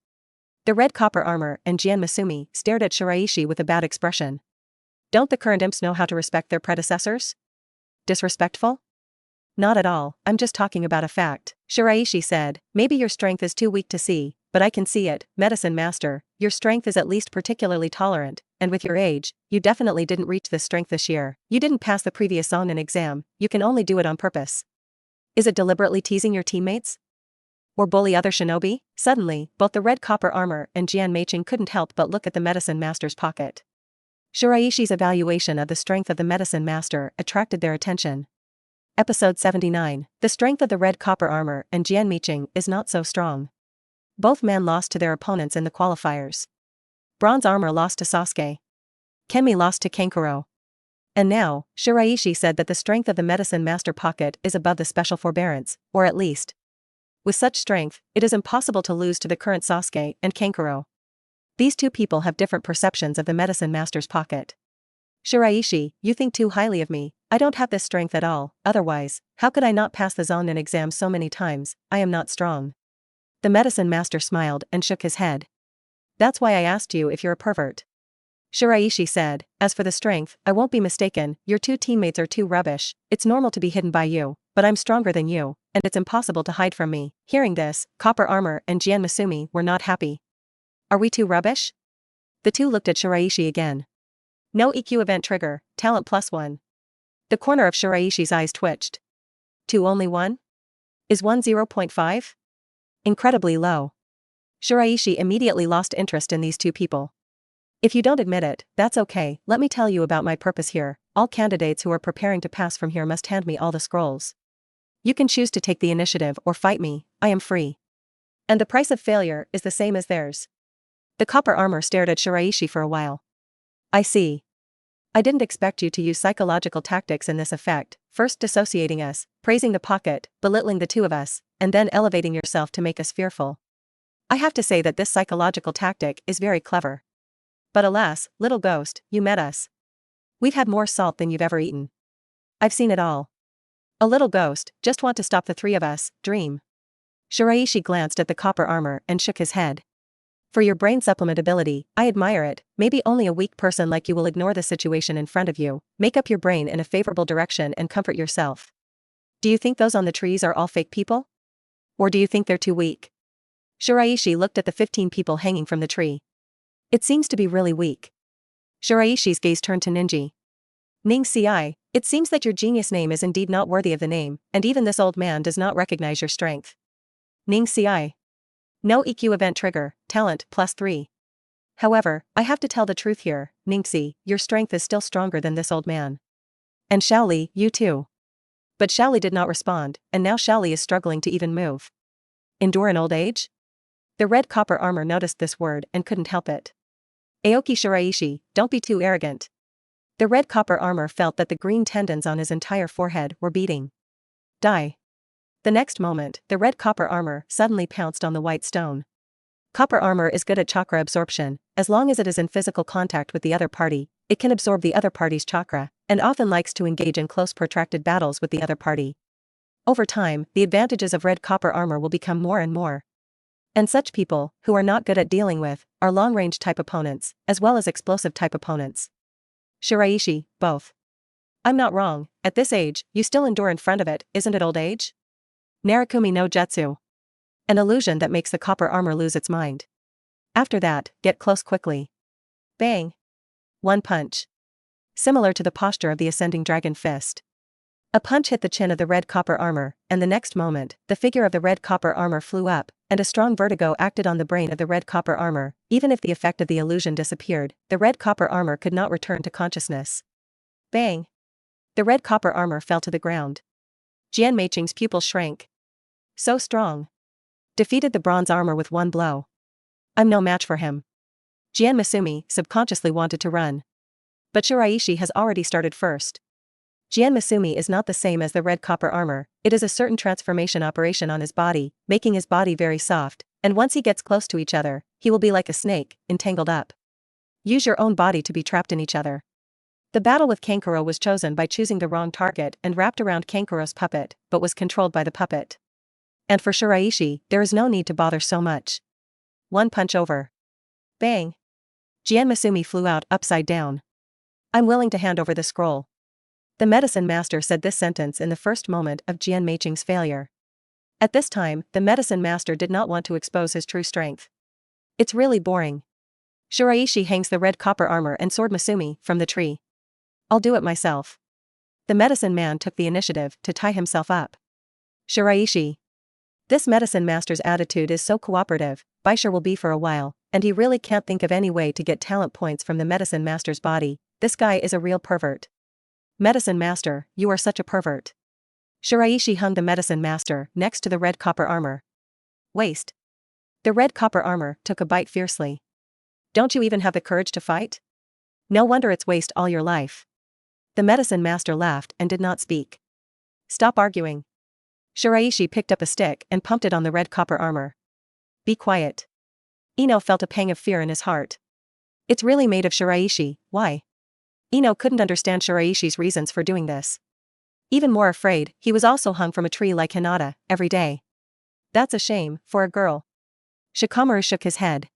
The Red Copper Armor and Jian Masumi stared at Shiraishi with a bad expression. Don't the current imps know how to respect their predecessors? Disrespectful? Not at all, I'm just talking about a fact, Shiraishi said. Maybe your strength is too weak to see, but I can see it, Medicine Master. Your strength is at least particularly tolerant, and with your age, you definitely didn't reach this strength this year. You didn't pass the previous Zonin exam, you can only do it on purpose. Is it deliberately teasing your teammates? Or bully other shinobi? Suddenly, both the Red Copper Armor and Jian Meiching couldn't help but look at the Medicine Master's pocket. Shiraishi's evaluation of the strength of the Medicine Master attracted their attention. Episode 79. The strength of the Red Copper Armor and Jian Meiching is not so strong. Both men lost to their opponents in the qualifiers. Bronze Armor lost to Sasuke. Kemi lost to Kankuro. And now, Shiraishi said that the strength of the Medicine Master pocket is above the special forbearance, or at least. With such strength, it is impossible to lose to the current Sasuke and Kankuro. These 2 people have different perceptions of the Medicine Master's pocket. Shiraishi, you think too highly of me. I don't have this strength at all, otherwise, how could I not pass the Zonin exam so many times? I am not strong. The Medicine Master smiled and shook his head. That's why I asked you if you're a pervert. Shiraishi said, as for the strength, I won't be mistaken, your 2 teammates are too rubbish, it's normal to be hidden by you, but I'm stronger than you, and it's impossible to hide from me. Hearing this, Copper Armor and Jian Masumi were not happy. Are we too rubbish? The 2 looked at Shiraishi again. No EQ event trigger, talent +1. The corner of Shiraishi's eyes twitched. 2 only 1? Is 1 0.5? Incredibly low. Shiraishi immediately lost interest in these 2 people. If you don't admit it, that's okay, let me tell you about my purpose here. All candidates who are preparing to pass from here must hand me all the scrolls. You can choose to take the initiative or fight me, I am free. And the price of failure is the same as theirs. The Copper Armor stared at Shiraishi for a while. I see. I didn't expect you to use psychological tactics in this effect, first dissociating us, praising the pocket, belittling the 2 of us, and then elevating yourself to make us fearful. I have to say that this psychological tactic is very clever. But alas, little ghost, you met us. We've had more salt than you've ever eaten. I've seen it all. A little ghost, just want to stop the 3 of us, dream. Shiraishi glanced at the Copper Armor and shook his head. For your brain supplement ability, I admire it. Maybe only a weak person like you will ignore the situation in front of you, make up your brain in a favorable direction and comfort yourself. Do you think those on the trees are all fake people? Or do you think they're too weak? Shiraishi looked at the 15 people hanging from the tree. It seems to be really weak. Shiraishi's gaze turned to Ninji. Ning Ci, it seems that your genius name is indeed not worthy of the name, and even this old man does not recognize your strength. Ning Ci. No EQ event trigger, talent +3. However, I have to tell the truth here, Ningxi, your strength is still stronger than this old man. And Shaoli, you too. But Shaoli did not respond, and now Shaoli is struggling to even move. Endure an old age? The red copper armor noticed this word and couldn't help it. Aoki Shiraishi, don't be too arrogant. The red copper armor felt that the green tendons on his entire forehead were beating. Die. The next moment, the red copper armor suddenly pounced on the white stone. Copper armor is good at chakra absorption, as long as it is in physical contact with the other party, it can absorb the other party's chakra, and often likes to engage in close protracted battles with the other party. Over time, the advantages of red copper armor will become more and more. And such people, who are not good at dealing with, are long-range type opponents, as well as explosive type opponents. Shiraishi, both. I'm not wrong, at this age, you still endure in front of it, isn't it old age? Narakumi no Jutsu. An illusion that makes the copper armor lose its mind. After that, get close quickly. Bang. One punch. Similar to the posture of the ascending dragon fist. A punch hit the chin of the red copper armor, and the next moment, the figure of the red copper armor flew up, and a strong vertigo acted on the brain of the red copper armor. Even if the effect of the illusion disappeared, the red copper armor could not return to consciousness. Bang. The red copper armor fell to the ground. Jian Meiqing's pupils shrank. So strong. Defeated the bronze armor with one blow. I'm no match for him. Jian Masumi subconsciously wanted to run. But Shiraishi has already started first. Jian Masumi is not the same as the red copper armor, it is a certain transformation operation on his body, making his body very soft, and once he gets close to each other, he will be like a snake, entangled up. Use your own body to be trapped in each other. The battle with Kankuro was chosen by choosing the wrong target and wrapped around Kankuro's puppet, but was controlled by the puppet. And for Shiraishi, there is no need to bother so much. One punch over. Bang. Jian Masumi flew out upside down. I'm willing to hand over the scroll. The medicine master said this sentence in the first moment of Jian Meiqing's failure. At this time, the medicine master did not want to expose his true strength. It's really boring. Shiraishi hangs the red copper armor and sword Masumi from the tree. I'll do it myself. The medicine man took the initiative to tie himself up. Shiraishi. This medicine master's attitude is so cooperative, Baisher will be for a while, and he really can't think of any way to get talent points from the medicine master's body. This guy is a real pervert. Medicine master, you are such a pervert. Shiraishi hung the medicine master next to the red copper armor. Waste. The red copper armor took a bite fiercely. Don't you even have the courage to fight? No wonder it's waste all your life. The medicine master laughed and did not speak. Stop arguing. Shiraishi picked up a stick and pumped it on the red copper armor. Be quiet. Ino felt a pang of fear in his heart. It's really made of Shiraishi, why? Ino couldn't understand Shiraishi's reasons for doing this. Even more afraid, he was also hung from a tree like Hinata, every day. That's a shame, for a girl. Shikamaru shook his head.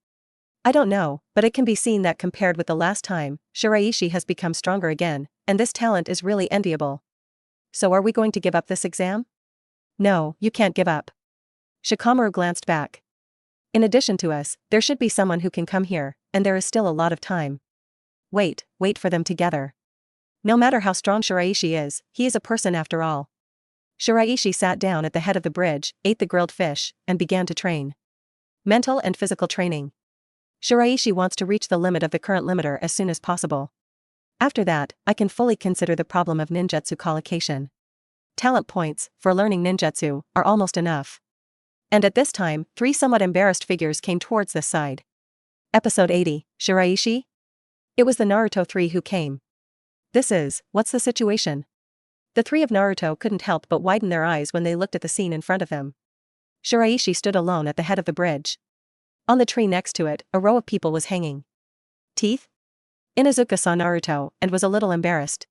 I don't know, but it can be seen that compared with the last time, Shiraishi has become stronger again, and this talent is really enviable. So are we going to give up this exam? No, you can't give up. Shikamaru glanced back. In addition to us, there should be someone who can come here, and there is still a lot of time. Wait for them together. No matter how strong Shiraishi is, he is a person after all. Shiraishi sat down at the head of the bridge, ate the grilled fish, and began to train. Mental and physical training. Shiraishi wants to reach the limit of the current limiter as soon as possible. After that, I can fully consider the problem of ninjutsu collocation. Talent points, for learning ninjutsu, are almost enough. And at this time, 3 somewhat embarrassed figures came towards this side. Episode 80, Shiraishi? It was the Naruto 3 who came. What's the situation? The 3 of Naruto couldn't help but widen their eyes when they looked at the scene in front of them. Shiraishi stood alone at the head of the bridge. On the tree next to it, a row of people was hanging. Teeth? Inuzuka saw Naruto and was a little embarrassed.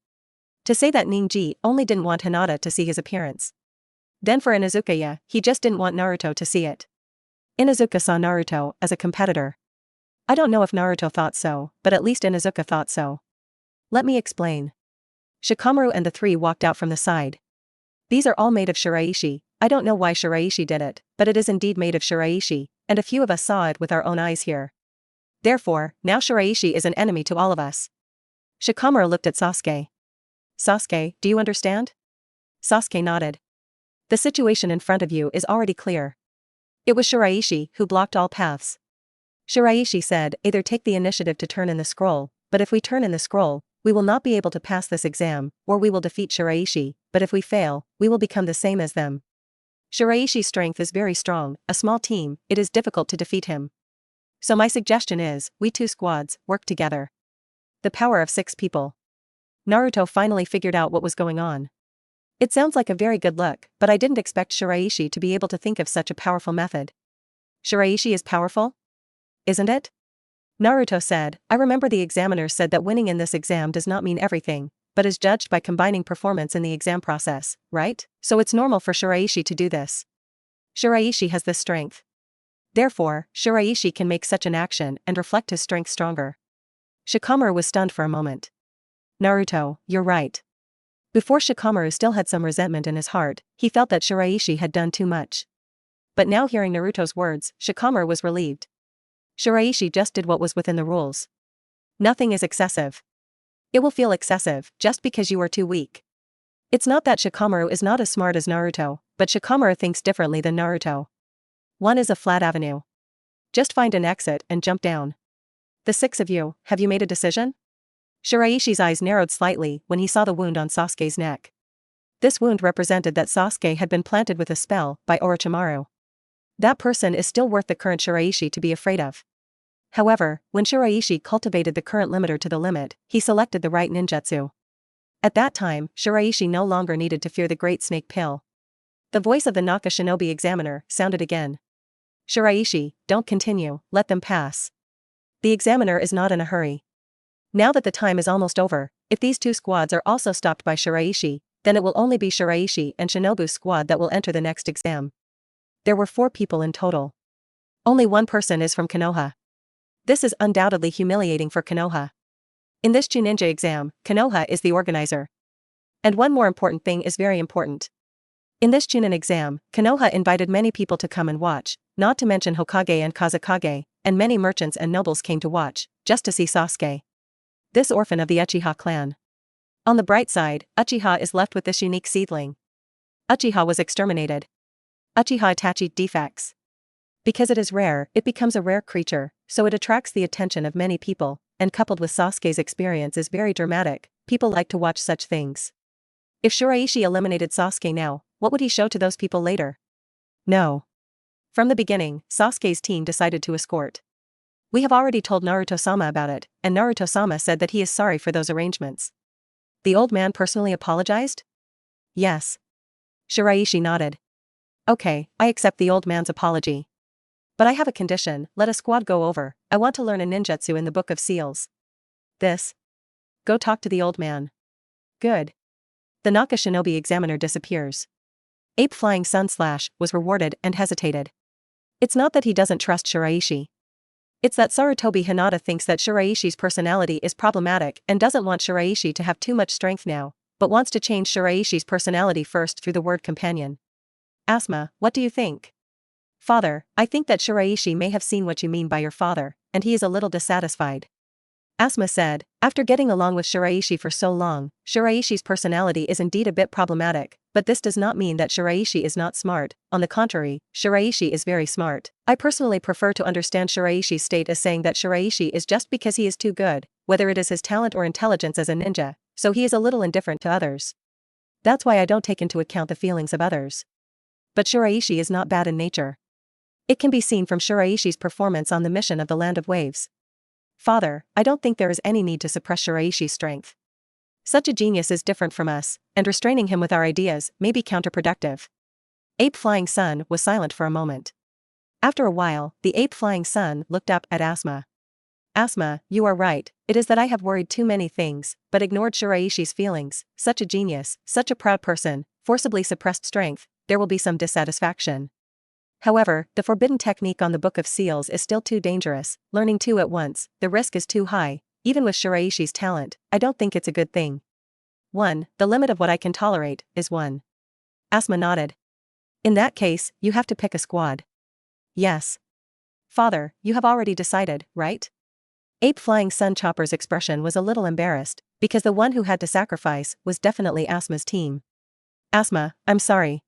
To say that Ningji only didn't want Hinata to see his appearance. Then for Inuzuka, he just didn't want Naruto to see it. Inuzuka saw Naruto as a competitor. I don't know if Naruto thought so, but at least Inuzuka thought so. Let me explain. Shikamaru and the 3 walked out from the side. These are all made of Shiraishi. I don't know why Shiraishi did it, but it is indeed made of Shiraishi, and a few of us saw it with our own eyes here. Therefore, now Shiraishi is an enemy to all of us. Shikamaru looked at Sasuke. Sasuke, do you understand? Sasuke nodded. The situation in front of you is already clear. It was Shiraishi who blocked all paths. Shiraishi said, either take the initiative to turn in the scroll, but if we turn in the scroll, we will not be able to pass this exam, or we will defeat Shiraishi, but if we fail, we will become the same as them. Shiraishi's strength is very strong, a small team, it is difficult to defeat him. So my suggestion is, we 2 squads, work together. The power of 6 people. Naruto finally figured out what was going on. It sounds like a very good look, but I didn't expect Shiraishi to be able to think of such a powerful method. Shiraishi is powerful? Isn't it? Naruto said, I remember the examiners said that winning in this exam does not mean everything, but is judged by combining performance in the exam process, right? So it's normal for Shiraishi to do this. Shiraishi has this strength. Therefore, Shiraishi can make such an action and reflect his strength stronger. Shikamaru was stunned for a moment. Naruto, you're right. Before Shikamaru still had some resentment in his heart, he felt that Shiraishi had done too much. But now hearing Naruto's words, Shikamaru was relieved. Shiraishi just did what was within the rules. Nothing is excessive. It will feel excessive just because you are too weak. It's not that Shikamaru is not as smart as Naruto, but Shikamaru thinks differently than Naruto. One is a flat avenue. Just find an exit and jump down. The 6 of you, have you made a decision? Shiraishi's eyes narrowed slightly when he saw the wound on Sasuke's neck. This wound represented that Sasuke had been planted with a spell by Orochimaru. That person is still worth the current Shiraishi to be afraid of. However, when Shiraishi cultivated the current limiter to the limit, he selected the right ninjutsu. At that time, Shiraishi no longer needed to fear the Great Snake Pill. The voice of the Naka Shinobi examiner sounded again. Shiraishi, don't continue, let them pass. The examiner is not in a hurry. Now that the time is almost over, if these 2 squads are also stopped by Shiraishi, then it will only be Shiraishi and Shinobu's squad that will enter the next exam. There were 4 people in total. Only 1 person is from Konoha. This is undoubtedly humiliating for Konoha. In this Chuninja exam, Konoha is the organizer. And one more important thing is very important. In this Chunin exam, Konoha invited many people to come and watch, not to mention Hokage and Kazekage, and many merchants and nobles came to watch, just to see Sasuke. This orphan of the Uchiha clan. On the bright side, Uchiha is left with this unique seedling. Uchiha was exterminated. Uchiha Itachi defects. Because it is rare, it becomes a rare creature, so it attracts the attention of many people, and coupled with Sasuke's experience is very dramatic, people like to watch such things. If Shiraishi eliminated Sasuke now, what would he show to those people later? No. From the beginning, Sasuke's team decided to escort. We have already told Naruto-sama about it, and Naruto-sama said that he is sorry for those arrangements. The old man personally apologized? Yes. Shiraishi nodded. Okay, I accept the old man's apology. But I have a condition, let a squad go over, I want to learn a ninjutsu in the Book of Seals. This? Go talk to the old man. Good. The Naka Shinobi examiner disappears. Ape Flying Sun Slash was rewarded and hesitated. It's not that he doesn't trust Shiraishi. It's that Sarutobi Hinata thinks that Shiraishi's personality is problematic and doesn't want Shiraishi to have too much strength now, but wants to change Shiraishi's personality first through the word companion. Asma, what do you think? Father, I think that Shiraishi may have seen what you mean by your father, and he is a little dissatisfied. Asma said, after getting along with Shiraishi for so long, Shiraishi's personality is indeed a bit problematic, but this does not mean that Shiraishi is not smart, on the contrary, Shiraishi is very smart. I personally prefer to understand Shiraishi's state as saying that Shiraishi is just because he is too good, whether it is his talent or intelligence as a ninja, so he is a little indifferent to others. That's why I don't take into account the feelings of others. But Shiraishi is not bad in nature. It can be seen from Shiraishi's performance on the mission of the Land of Waves. Father, I don't think there is any need to suppress Shiraishi's strength. Such a genius is different from us, and restraining him with our ideas may be counterproductive. Ape Flying Sun was silent for a moment. After a while, the Ape Flying Sun looked up at Asma. Asma, you are right, it is that I have worried too many things, but ignored Shiraishi's feelings, such a genius, such a proud person, forcibly suppressed strength, there will be some dissatisfaction. However, the forbidden technique on the Book of Seals is still too dangerous, learning 2 at once, the risk is too high, even with Shiraishi's talent, I don't think it's a good thing. 1, the limit of what I can tolerate, is 1. Asma nodded. In that case, you have to pick a squad. Yes. Father, you have already decided, right? Ape Flying Sun Chopper's expression was a little embarrassed, Because the one who had to sacrifice was definitely Asuma's team. Asuma, I'm sorry.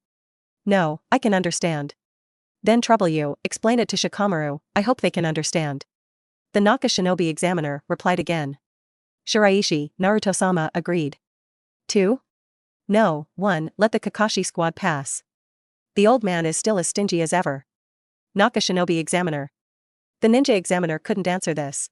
No, I can understand. Then trouble you, explain it to Shikamaru, I hope they can understand. The Naka Shinobi examiner replied again. Shiraishi, Naruto-sama agreed. 2? No, 1, let the Kakashi squad pass. The old man is still as stingy as ever. Naka Shinobi examiner. The ninja examiner couldn't answer this.